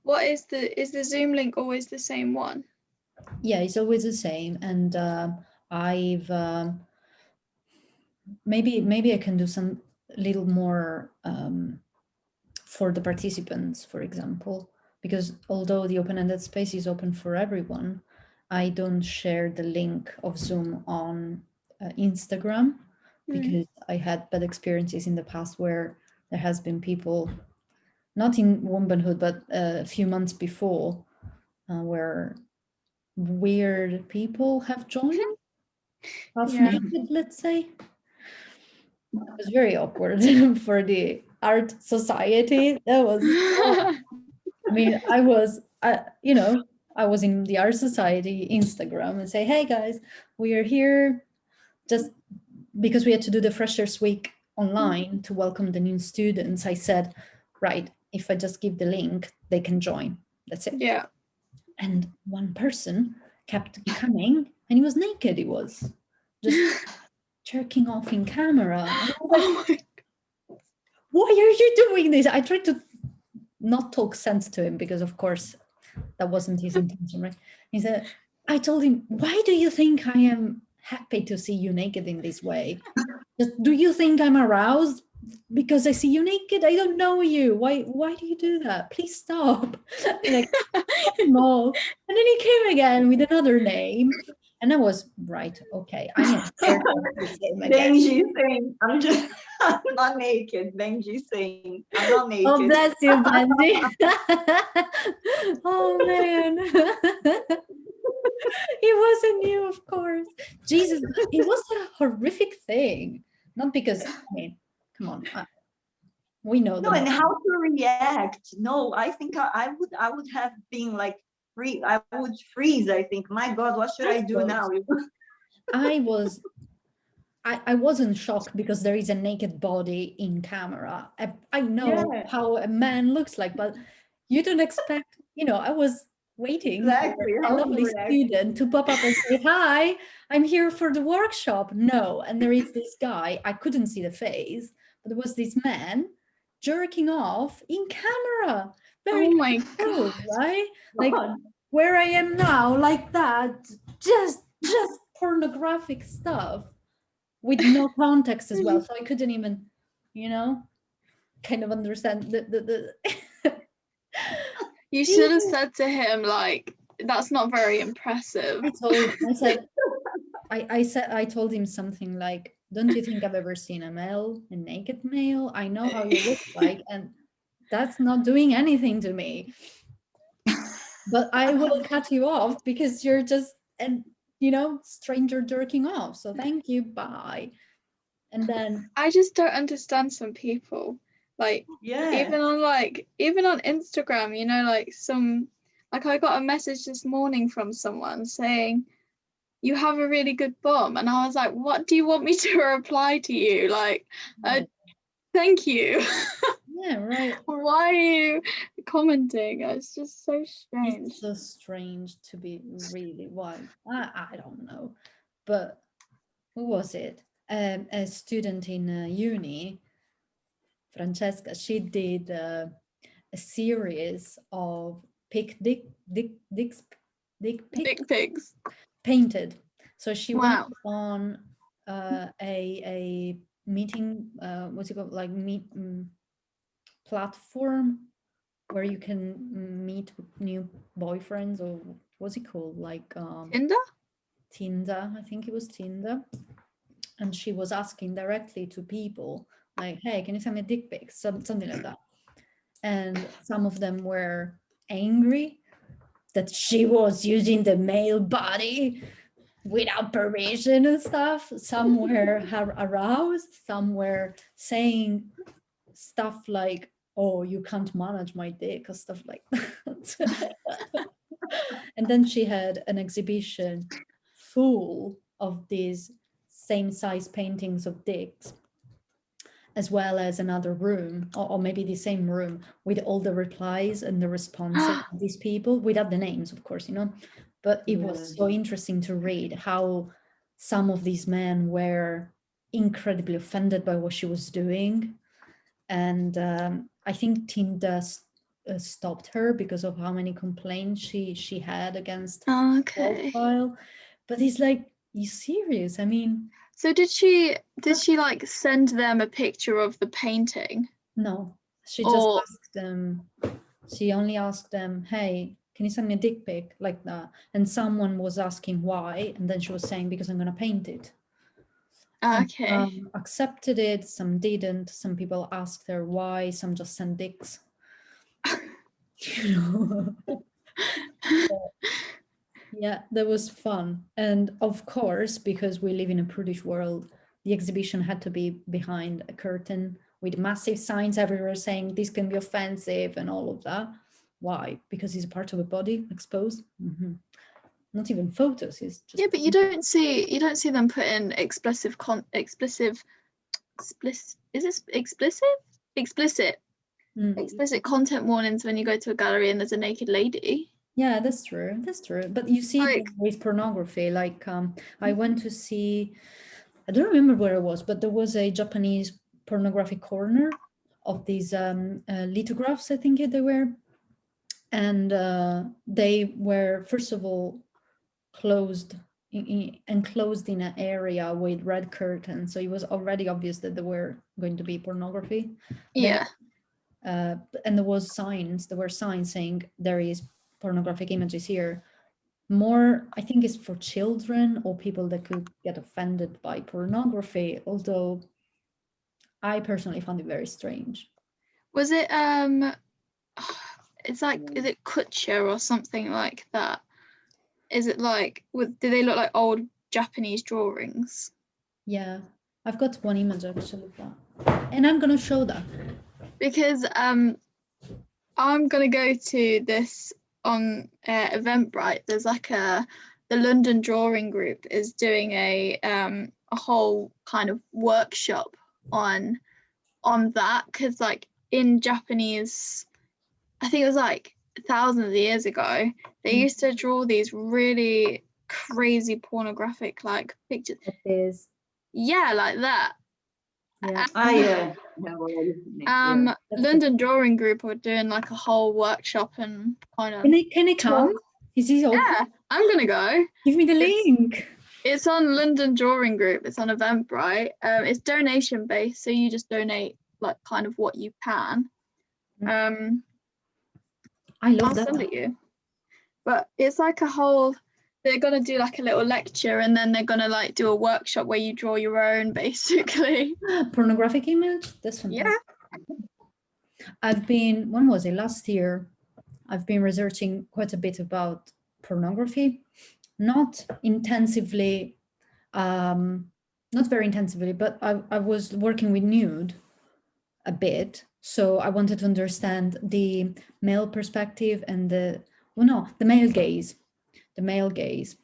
What is the Zoom link always the same one? Yeah, it's always the same. And I've maybe I can do some little more for the participants, for example, because although the open-ended space is open for everyone, I don't share the link of Zoom on Instagram because I had bad experiences in the past where there has been people, not in womanhood, but a few months before, where weird people have joined, half naked, let's say. It was very awkward for the art society. That was, I mean, I was in the art society Instagram and say, hey guys, we are here just because we had to do the Freshers Week online to welcome the new students. I said, right, if I just give the link, they can join. That's it. Yeah. And one person kept coming and he was naked. He was just jerking off in camera. And I was like, why are you doing this? I tried to not talk sense to him because, of course, that wasn't his intention, right? He said, I told him, why do you think I am happy to see you naked in this way? Do you think I'm aroused because I see you naked? I don't know you. Why do you do that? Please stop. Like, no. And then he came again with another name. And I was, right, okay. I am scared of him again. Benji saying, I'm not naked. Benji saying, I'm not naked. Oh, bless you, Benji. Oh, man. It wasn't you, of course. Jesus, it was a horrific thing. Not because, I mean, come on. We know. No, and how to react. No, I think I would have been like, I would freeze. I think, my God, what should I do now? I wasn't shocked because there is a naked body in camera. I know how a man looks like, but you don't expect, you know, I was waiting for a lovely student to pop up and say, hi, I'm here for the workshop. No, and there is this guy, I couldn't see the face, but there was this man jerking off in camera. Oh my God, God. right? Like where I am now, like that, just pornographic stuff with no context as well. So I couldn't even, you know, kind of understand the You should have said to him, like, that's not very impressive. I told him something like, don't you think I've ever seen a naked male? I know how you look like, and that's not doing anything to me. But I will cut you off because you're just stranger jerking off. So thank you, bye. And then I just don't understand some people. Like, even on Instagram, you know, like I got a message this morning from someone saying, you have a really good bum. And I was like, what do you want me to reply to you? Like, thank you. Yeah, right. Why are you commenting? It's just so strange. It's so strange to be really wild. I don't know. But who was it? A student in uni, Francesca, she did a series of dick pics painted. So she went on a meeting, what's it called, like platform where you can meet new boyfriends, or what's it called, like Tinder, I think it was Tinder. And she was asking directly to people like, hey, can you send me a dick pic, something like that. And some of them were angry that she was using the male body without permission and stuff. Some were aroused, some were saying stuff like, oh, you can't manage my dick, or stuff like that. And then she had an exhibition full of these same size paintings of dicks, as well as another room, or maybe the same room, with all the replies and the responses of these people, without the names, of course, you know. But it was so interesting to read how some of these men were incredibly offended by what she was doing. And I think Tinder stopped her because of how many complaints she had against her profile. But it's like, you serious? I mean, so did she like send them a picture of the painting? No, she just asked them. She only asked them, hey, can you send me a dick pic, like that? And someone was asking why, and then she was saying, because I'm gonna paint it. Okay. And, accepted it, some didn't. Some people asked her why, some just sent dicks. Yeah, that was fun. And of course, because we live in a prudish world, the exhibition had to be behind a curtain with massive signs everywhere saying this can be offensive and all of that. Why? Because it's a part of a body exposed. Mm-hmm. Not even photos. It's just but you don't see them put in explicit content warnings when you go to a gallery and there's a naked lady. Yeah, that's true. But you see, like, with pornography, like I went to see, I don't remember where it was, but there was a Japanese pornographic corner of these lithographs, I think they were. And they were, first of all, enclosed in an area with red curtains. So it was already obvious that there were going to be pornography. Yeah. And there were signs saying there is pornographic images here. More, I think, is for children or people that could get offended by pornography, although I personally found it very strange. Was it it's like, is it couture or something like that? Is it like, do they look like old Japanese drawings? Yeah, I've got one image actually of that, and I'm gonna show that because I'm gonna go to this on Eventbrite. There's like the London Drawing Group is doing a whole kind of workshop on that, because like in Japanese, I think it was like thousands of years ago, they used to draw these really crazy pornographic like pictures. It is. Yeah, like that. Yeah. London Drawing Group are doing like a whole workshop and kind of. Can I come? Is this open? Yeah, I'm gonna go. Give me the link. It's on London Drawing Group. It's on Eventbrite. It's donation based, so you just donate like kind of what you can. I love I'll that. send it you. But it's like a whole. They're gonna do like a little lecture, and then they're gonna like do a workshop where you draw your own, basically. Pornographic image. That's fantastic. Yeah. I've been. When was it? Last year. I've been researching quite a bit about pornography, not intensively, not very intensively, but I was working with nude a bit. So I wanted to understand the male perspective and the male gaze. The male gaze.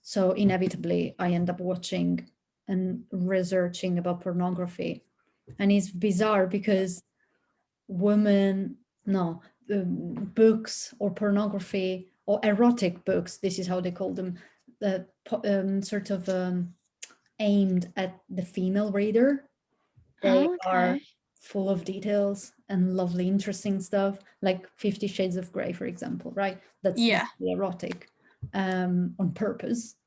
So inevitably, I end up watching and researching about pornography. And it's bizarre because books or pornography or erotic books, this is how they call them, sort of aimed at the female reader. They are full of details and lovely, interesting stuff, like 50 Shades of Grey, for example, right? That's erotic on purpose.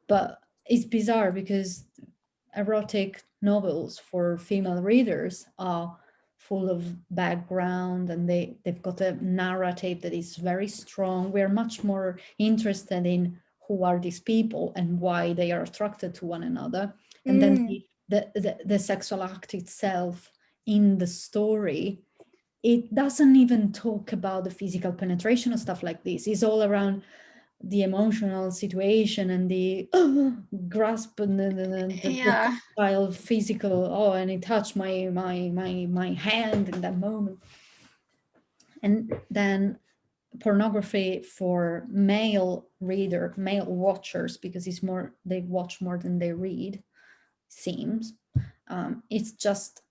But it's bizarre because erotic novels for female readers are full of background, and they've got a narrative that is very strong. We're much more interested in who are these people and why they are attracted to one another. And then the sexual act itself in the story, it doesn't even talk about the physical penetration or stuff like this. It's all around the emotional situation and the grasp and the tactile, physical, and it touched my hand in that moment. And then pornography for male watchers, because it's more, they watch more than they read, seems. It's just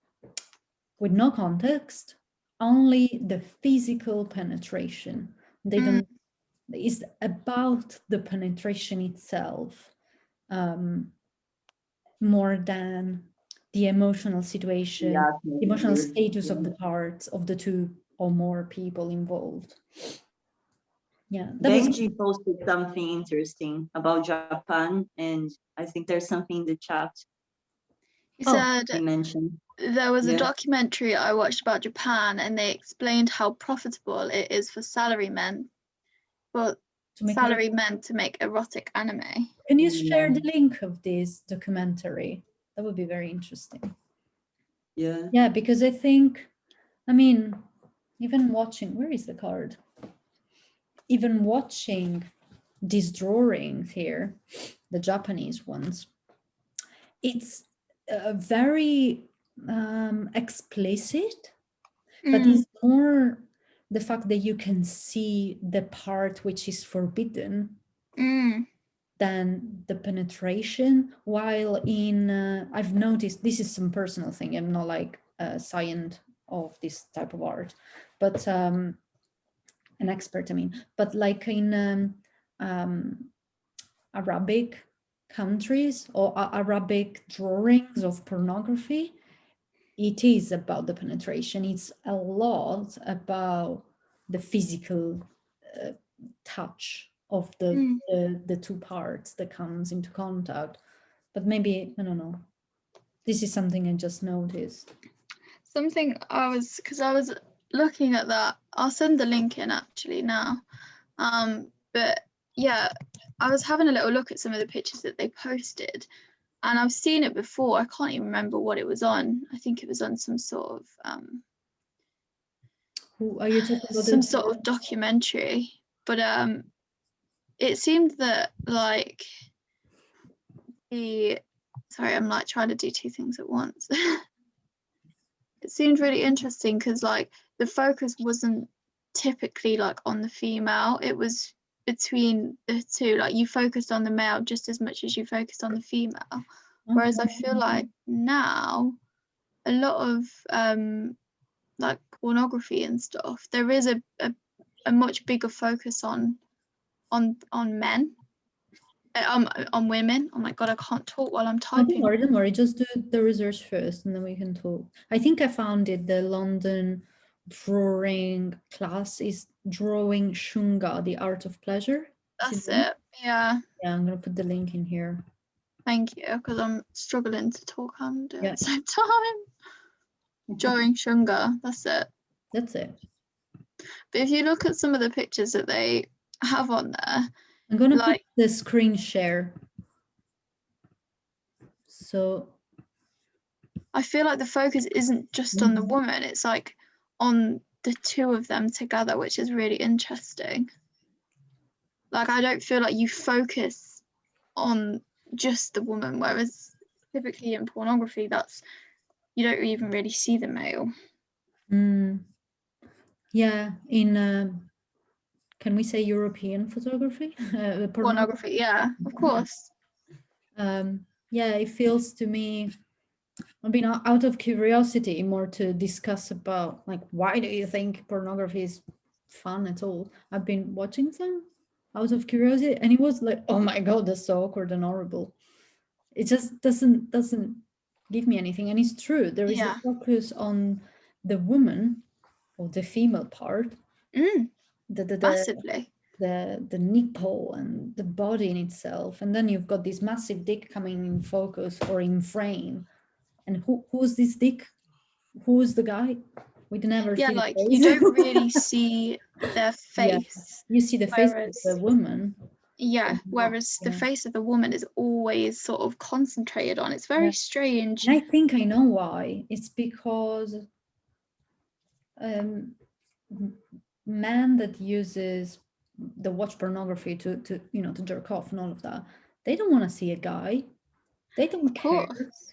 with no context, only the physical penetration. They don't. It's about the penetration itself, more than the emotional situation, the emotional status of the parts of the two or more people involved. Yeah, Benji posted something interesting about Japan, and I think there's something in the chat. He said he mentioned there was a documentary I watched about Japan, and they explained how profitable it is for salarymen. But to make erotic anime. Can you share the link of this documentary? That would be very interesting. Yeah, because I think, even watching, where is the card? Even watching these drawings here, the Japanese ones, it's very explicit, but it's more the fact that you can see the part which is forbidden than the penetration. While in, I've noticed, this is some personal thing, I'm not like a scientist of this type of art, but an expert, but like in Arabic countries or Arabic drawings of pornography, it is about the penetration. It's a lot about the physical touch of the two parts that comes into contact. But maybe, I don't know. This is something I just noticed. Something because I was looking at that. I'll send the link in actually now. But yeah, I was having a little look at some of the pictures that they posted. And I've seen it before. I can't even remember what it was on. I think it was on some sort of who are you talking about? Some sort of documentary. But it seemed that like sorry, I'm like trying to do two things at once. It seemed really interesting because like the focus wasn't typically like on the female. It was between the two, like you focused on the male just as much as you focused on the female, whereas I feel like now a lot of like pornography and stuff, there is a much bigger focus on men, On women. Oh my god, I can't talk while I'm No, typing. don't worry, just do the research first and then we can talk. I think I found it. The London drawing class is Drawing Shunga, the Art of Pleasure. That's it. Yeah. Yeah, I'm gonna put the link in here. Thank you, because I'm struggling to talk and do it at the same time. Drawing Shunga, that's it. That's it. But if you look at some of the pictures that they have on there, I'm gonna put the screen share. So I feel like the focus isn't just on the woman, it's like on the two of them together, which is really interesting. Like, I don't feel like you focus on just the woman, whereas typically in pornography, you don't even really see the male. Yeah, in can we say European photography? Pornography, yeah, of course. Yeah, it feels to me, I mean, out of curiosity, more to discuss about, like, why do you think pornography is fun at all? I've been watching some out of curiosity, and it was like, oh my god, that's so awkward and horrible. It just doesn't give me anything. And it's true, there is a focus on the woman or the female part, Massively. The nipple and the body in itself, and then you've got this massive dick coming in focus or in frame, and who's this dick? Who's the guy? We never see like the face. you don't really see their face. You see the face of the woman. Whereas the face of the woman is always sort of concentrated on. It's very strange. And I think I know why. It's because man that uses the watch pornography to jerk off and all of that, they don't want to see a guy. They don't care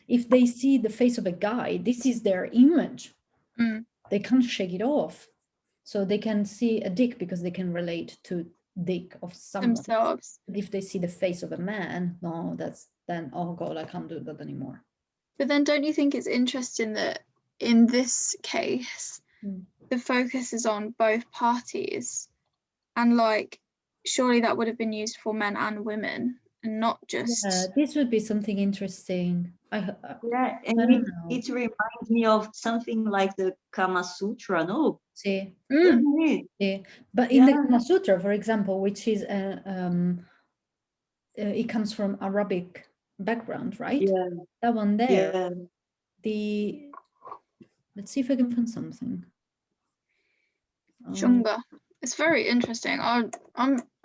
if they see the face of a guy. This is their image. They can't shake it off, so they can see a dick because they can relate to dick of someone themselves. But if they see the face of a man, no, then oh god, I can't do that anymore. But then don't you think it's interesting that in this case the focus is on both parties, and like surely that would have been used for men and women and not just this would be something interesting. And it reminds me of something like the Kama Sutra, no? See, but in the Kama Sutra, for example, which is it comes from Arabic background, right? That one there. Let's see if I can find something. Shunga. It's very interesting. I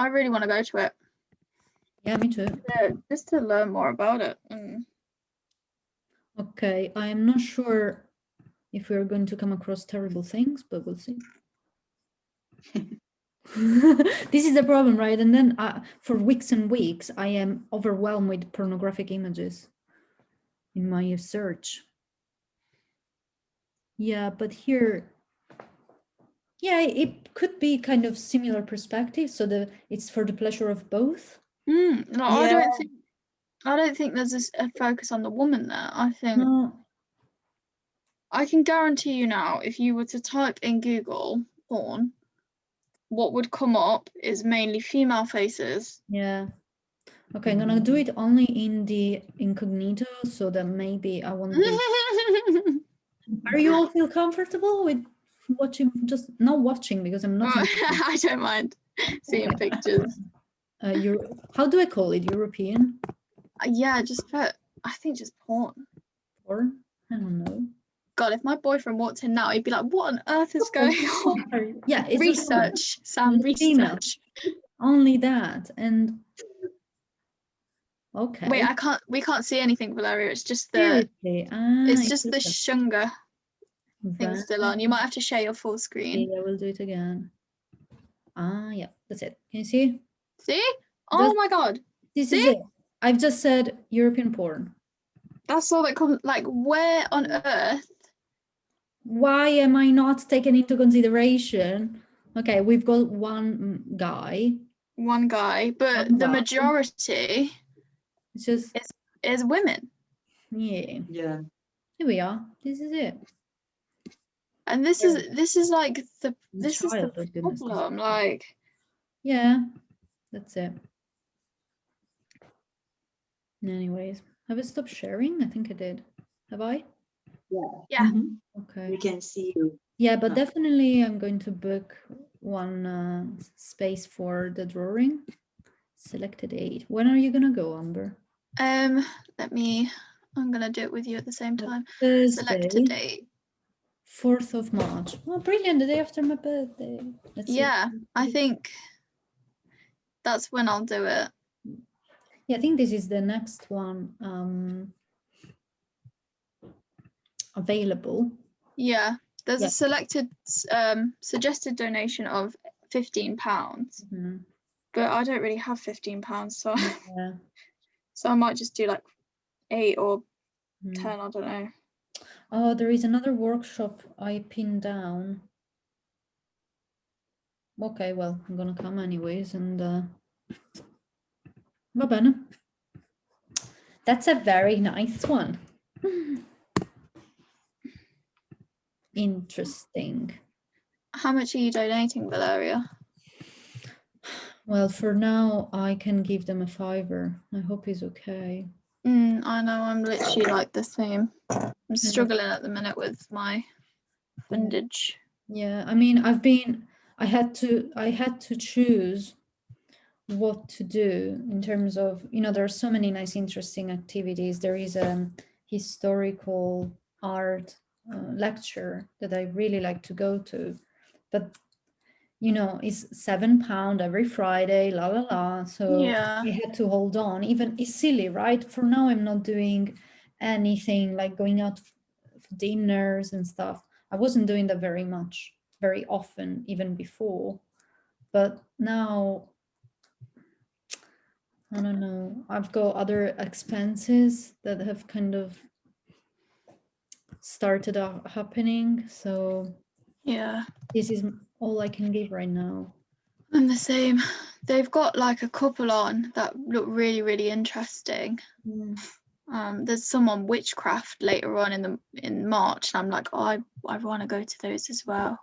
really want to go to it. Yeah, me too. Just to learn more about it. Okay, I am not sure if we're going to come across terrible things, but we'll see. This is the problem, right? And then for weeks and weeks, I am overwhelmed with pornographic images in my search. Yeah, but here, it could be kind of similar perspective. So it's for the pleasure of both. No, I don't think there's a focus on the woman there. I think I can guarantee you now, if you were to type in Google porn, what would come up is mainly female faces. Yeah. Okay, I'm gonna do it only in the incognito so that maybe I won't be. Are you all feel comfortable with watching? Just not watching because I'm not. I don't mind seeing pictures. How do I call it? European? Just put. I think just porn. Porn? I don't know. God, if my boyfriend walked in now, he'd be like, "What on earth is going on?" Yeah, it's research, Sam. Research. Only that, and okay. Wait, we can't see anything, Valeria. It's just the. It's just the Shunga thing still on. You might have to share your full screen. Yeah, we'll do it again. Yeah, that's it. Can you see? See? Oh my god. This is it. I've just said European porn. That's all that comes. Like, where on earth? Why am I not taken into consideration? Okay, we've got one guy. But the majority is women. Yeah. Here we are. This is it. And this is like the problem. Like, yeah, that's it. Anyways, have I stopped sharing? I think I did. Have I? Yeah. Okay. We can see you. Yeah, but definitely I'm going to book one space for the drawing. Select a date. When are you gonna go, Amber? I'm gonna do it with you at the same time. Thursday, Select a date. 4th of March. Oh, brilliant, the day after my birthday. Let's see. I think that's when I'll do it. Yeah, I think this is the next one available. Yeah, there's a selected suggested donation of £15, but I don't really have £15, so so I might just do like 8 or 10. I don't know. Oh, there is another workshop I pinned down. Okay, well, I'm gonna come anyways, and va bene. That's a very nice one. Interesting. How much are you donating, Valeria? Well, for now, I can give them a £5. I hope he's okay. I know, I'm literally like the same. I'm struggling at the minute with my fundage. Yeah, I mean, I had to choose what to do in terms of, there are so many nice, interesting activities. There is a historical art lecture that I really like to go to, but it's £7 every Friday, la la la. So Yeah. I had to hold on. Even it's silly, right? For now, I'm not doing anything like going out for dinners and stuff. I wasn't doing that very often, even before. But now, I don't know. I've got other expenses that have kind of started happening. So Yeah. this is all I can give right now. I'm the same. They've got like a couple on that look really, really interesting. There's some on witchcraft later on in March, and I'm like, oh, I want to go to those as well.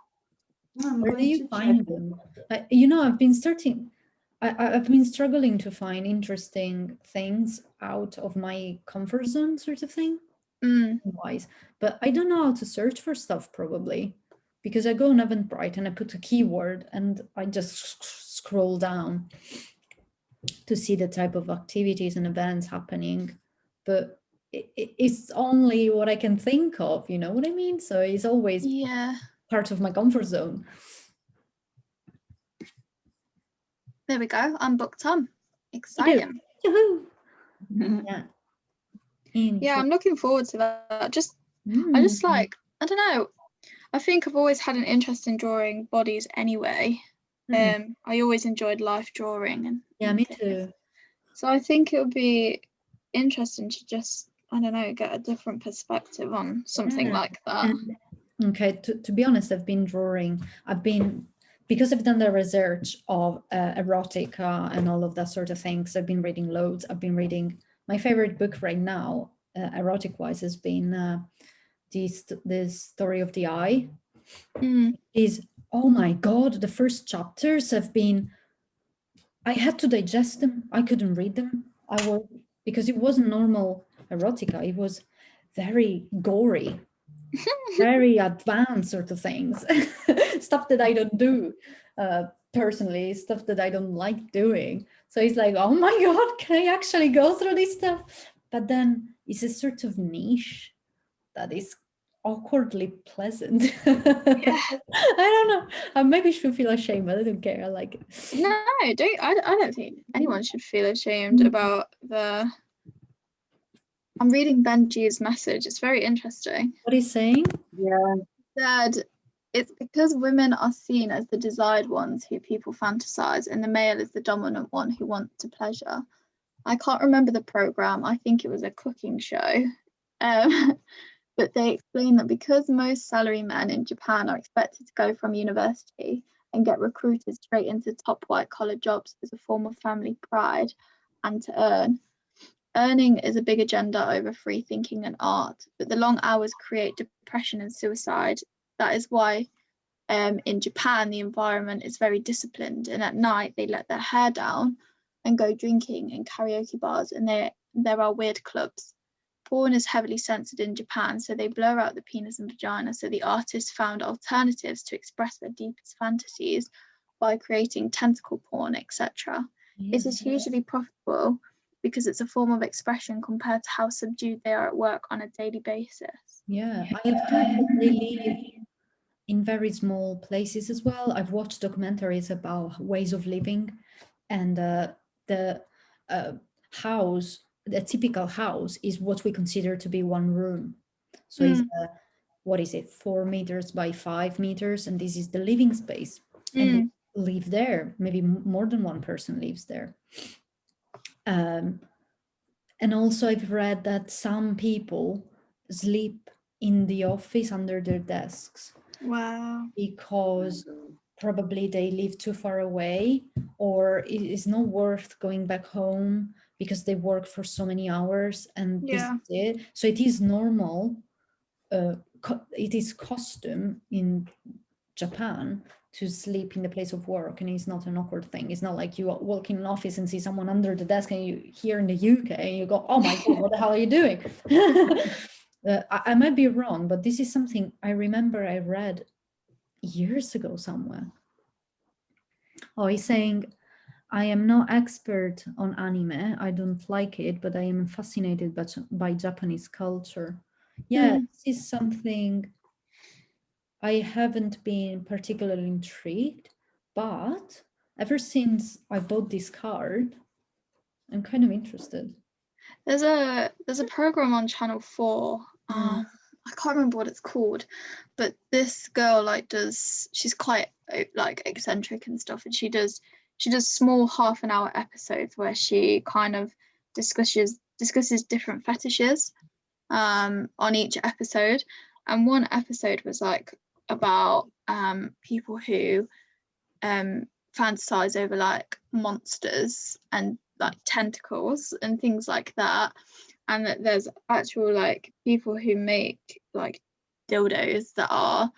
Where do you find them? I've been I've been struggling to find interesting things out of my comfort zone, sort of thing. Wise, but I don't know how to search for stuff, probably because I go on Eventbrite and I put a keyword and I just scroll down to see the type of activities and events happening, but it's only what I can think of, you know what I mean? So it's always part of my comfort zone. There we go. I'm booked on. Exciting. Yeah. Yeah, I'm looking forward to that. I just like, I don't know. I think I've always had an interest in drawing bodies anyway. I always enjoyed life drawing and me things. too. So I think it would be interesting to just, I don't know, get a different perspective on something like that. Okay, to be honest, I've been drawing. Because I've done the research of erotica and all of that sort of things, I've been reading loads. I've been reading, my favorite book right now, erotic-wise, has been this Story of the Eye. Is, oh my God, the first chapters have been, I had to digest them. I couldn't read them. Because it wasn't normal erotica. It was very gory, very advanced sort of things. Stuff that I don't do personally, stuff that I don't like doing. So it's like, oh my God, can I actually go through this stuff? But then it's a sort of niche that is awkwardly pleasant. I don't know. I maybe should feel ashamed, but I don't care. I like it. No, I don't think anyone should feel ashamed about the. I'm reading Benji's message. It's very interesting. What he's saying? Yeah. That it's because women are seen as the desired ones who people fantasize, and the male is the dominant one who wants to pleasure. I can't remember the program. I think it was a cooking show. But they explain that because most salary men in Japan are expected to go from university and get recruited straight into top white-collar jobs as a form of family pride and to earning is a big agenda over free thinking and art, but the long hours create depression and suicide. That is why in Japan, the environment is very disciplined, and at night they let their hair down and go drinking in karaoke bars, and they there are weird clubs. Porn is heavily censored in Japan, so they blur out the penis and vagina. So the artists found alternatives to express their deepest fantasies by creating tentacle porn, etc. It is hugely profitable because it's a form of expression compared to how subdued they are at work on a daily basis. Yeah, I have heard that they live in very small places as well. I've watched documentaries about ways of living, and the house, the typical house is what we consider to be one room. So it's what is it, 4 meters by 5 meters, and this is the living space. And they live there. Maybe more than one person lives there. And also I've read that some people sleep in the office under their desks. Wow. Because probably they live too far away, or it is not worth going back home because they work for so many hours, and this is it. So it is normal, it is custom in Japan to sleep in the place of work, and it's not an awkward thing. It's not like you walk in an office and see someone under the desk, and you here in the UK and you go, oh my God, what the hell are you doing? I might be wrong, but this is something I remember I read years ago somewhere. Oh, he's saying, I am not expert on anime. I don't like it, but I am fascinated by Japanese culture. Yeah, this is something I haven't been particularly intrigued, but ever since I bought this card, I'm kind of interested. There's a program on Channel 4. I can't remember what it's called, but this girl she's quite like eccentric and stuff, and she does small half-an-hour episodes where she kind of discusses different fetishes on each episode. And one episode was like about people who fantasize over like monsters and like tentacles and things like that, and that there's actual like people who make like dildos that are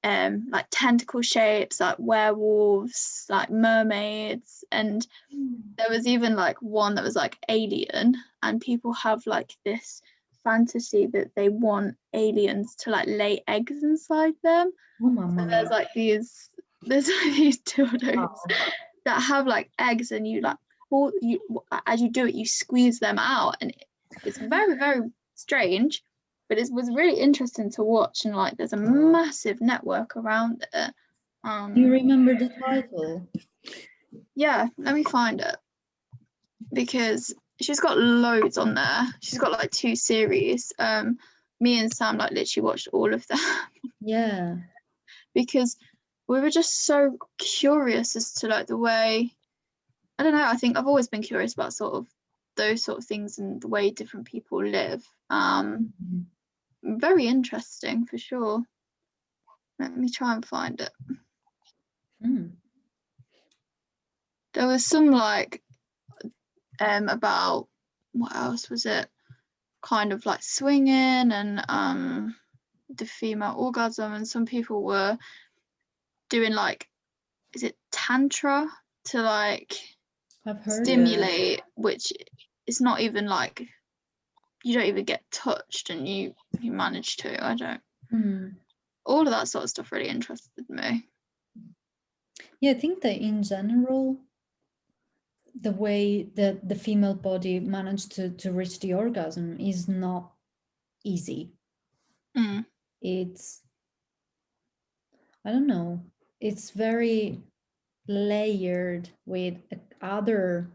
like tentacle shapes, like werewolves, like mermaids, and there was even like one that was like alien, and people have like this fantasy that they want aliens to like lay eggs inside them. So there's like these dildos that have like eggs, and you like as you do it, you squeeze them out, and it's very, very strange, but it was really interesting to watch. And like there's a massive network around it. Do you remember the title? Yeah, let me find it, because she's got loads on there. She's got like 2 series. Me and Sam like literally watched all of them. Yeah, because we were just so curious as to like the way, I don't know, I think I've always been curious about sort of those sort of things and the way different people live. Very interesting for sure. Let me try and find it. There was some like about, what else was it, kind of like swinging and the female orgasm, and some people were doing like, is it tantra, to like stimulate, which is not even like, you don't even get touched and you manage to, I don't. All of that sort of stuff really interested me. Yeah, I think that in general, the way that the female body managed to reach the orgasm is not easy. It's, I don't know, it's very layered with other,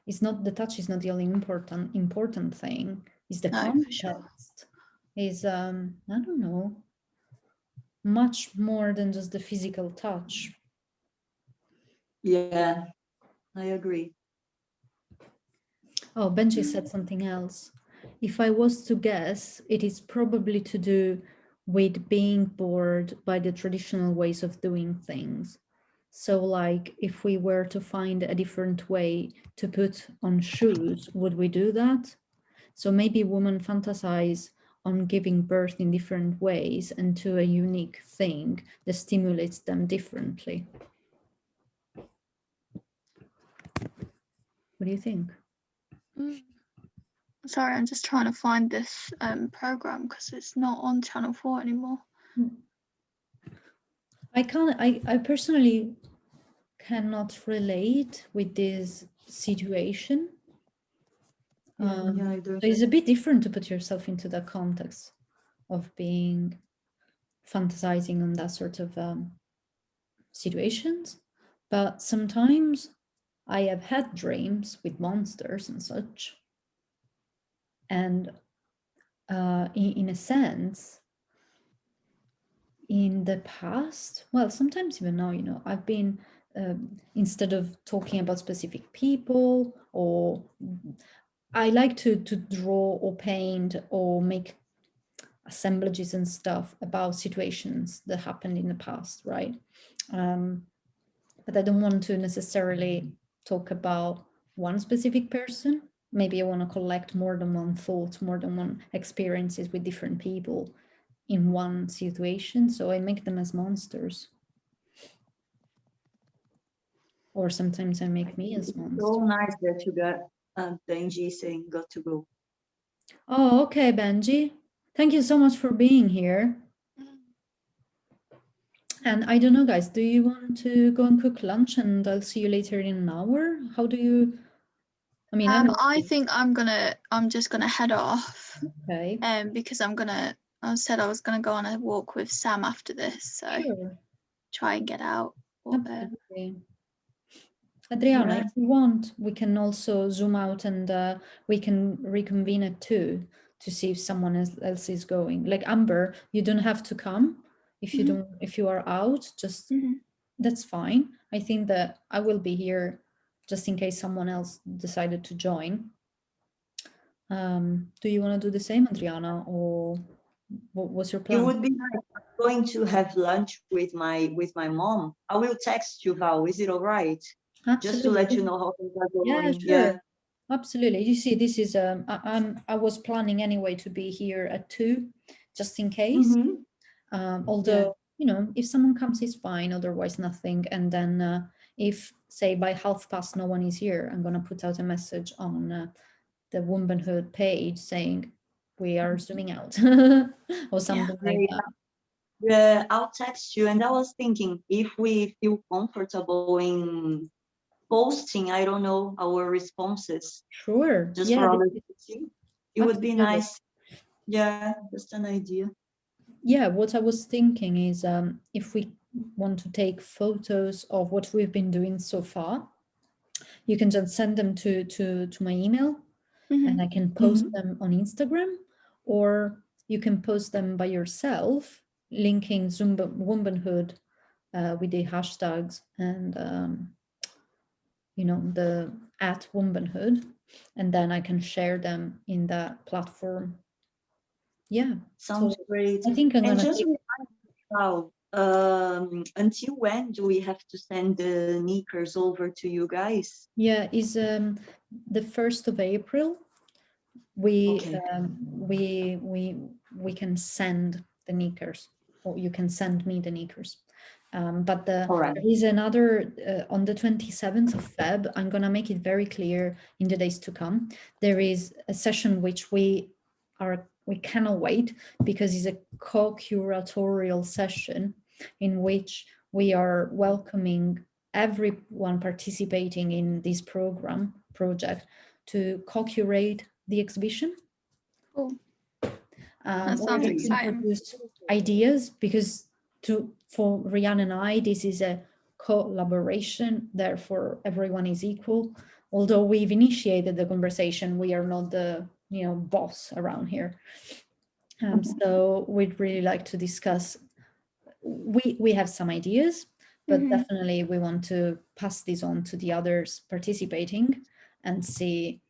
it's not, the touch is not the only important thing, it's the context. Sure. Is I don't know, much more than just the physical touch. Yeah, I agree. Oh, Benji said something else. If I was to guess, it is probably to do with being bored by the traditional ways of doing things. So like if we were to find a different way to put on shoes, would we do that? So maybe women fantasize on giving birth in different ways and to a unique thing that stimulates them differently. What do you think? Sorry, I'm just trying to find this program because it's not on Channel 4 anymore. I personally cannot relate with this situation. So it's a bit different to put yourself into the context of being fantasizing on that sort of situations. But sometimes I have had dreams with monsters and such. And in a sense, in the past, well, sometimes even now, you know, I've been, instead of talking about specific people, or I like to draw or paint or make assemblages and stuff about situations that happened in the past, right? But I don't want to necessarily talk about one specific person. Maybe I want to collect more than one thought, more than one experiences with different people in one situation. So I make them as monsters. Or sometimes I make me as monsters. So nice that you got Benji saying got to go. Oh, okay, Benji. Thank you so much for being here. And I don't know, guys, do you want to go and cook lunch and I'll see you later in an hour? How do you, I mean, I think I'm just gonna head off. Okay. Because I said I was gonna go on a walk with Sam after this, so Sure. try and get out. Absolutely. Adriana, if you want, we can also zoom out and we can reconvene at 2 to see if someone else is going. Like Amber, you don't have to come if you don't. If you are out, just that's fine. I think that I will be here just in case someone else decided to join. Do you want to do the same, Adriana, or what was your plan? It would be nice. I'm going to have lunch with my mom. I will text you, Val. Is it all right? Absolutely. Just to let you know how things are going. Yeah, sure. Yeah. Absolutely. You see, this is I was planning anyway to be here at 2, just in case. Although, you know, if someone comes, it's fine. Otherwise, nothing. And then if, say, by 1:30 no one is here, I'm gonna put out a message on the Womanhood page saying we are zooming out or something like that. Yeah, I'll text you. And I was thinking, if we feel comfortable in posting, I don't know, our responses. Sure. Just for others to see. It would be nice. Yeah, just an idea. Yeah, what I was thinking is if we want to take photos of what we've been doing so far, you can just send them to my email and I can post them on Instagram, or you can post them by yourself, linking Womanhood with the hashtags and you know, the @Womanhood, and then I can share them in that platform. Yeah, sounds great. I think I'm and gonna just remind until when do we have to send the knickers over to you guys? Yeah, is the 1st of April. We can send the knickers, or you can send me the knickers. But there is another on the 27th of Feb. I'm gonna make it very clear in the days to come. There is a session which we cannot wait, because it's a co-curatorial session in which we are welcoming everyone participating in this project to co-curate the exhibition. Cool. That sounds exciting. Ideas, because for Rhianne and I, this is a collaboration, therefore everyone is equal. Although we've initiated the conversation, we are not the boss around here. So we'd really like to discuss. We have some ideas, but definitely we want to pass this on to the others participating and see,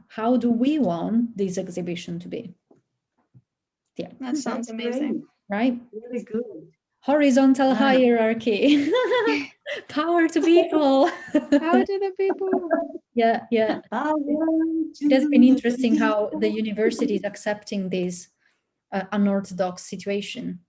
how do we want this exhibition to be? Yeah, that sounds amazing. Right? Really good. Horizontal hierarchy. Power to people. Power to the people. Yeah. It has been interesting how the university is accepting this unorthodox situation.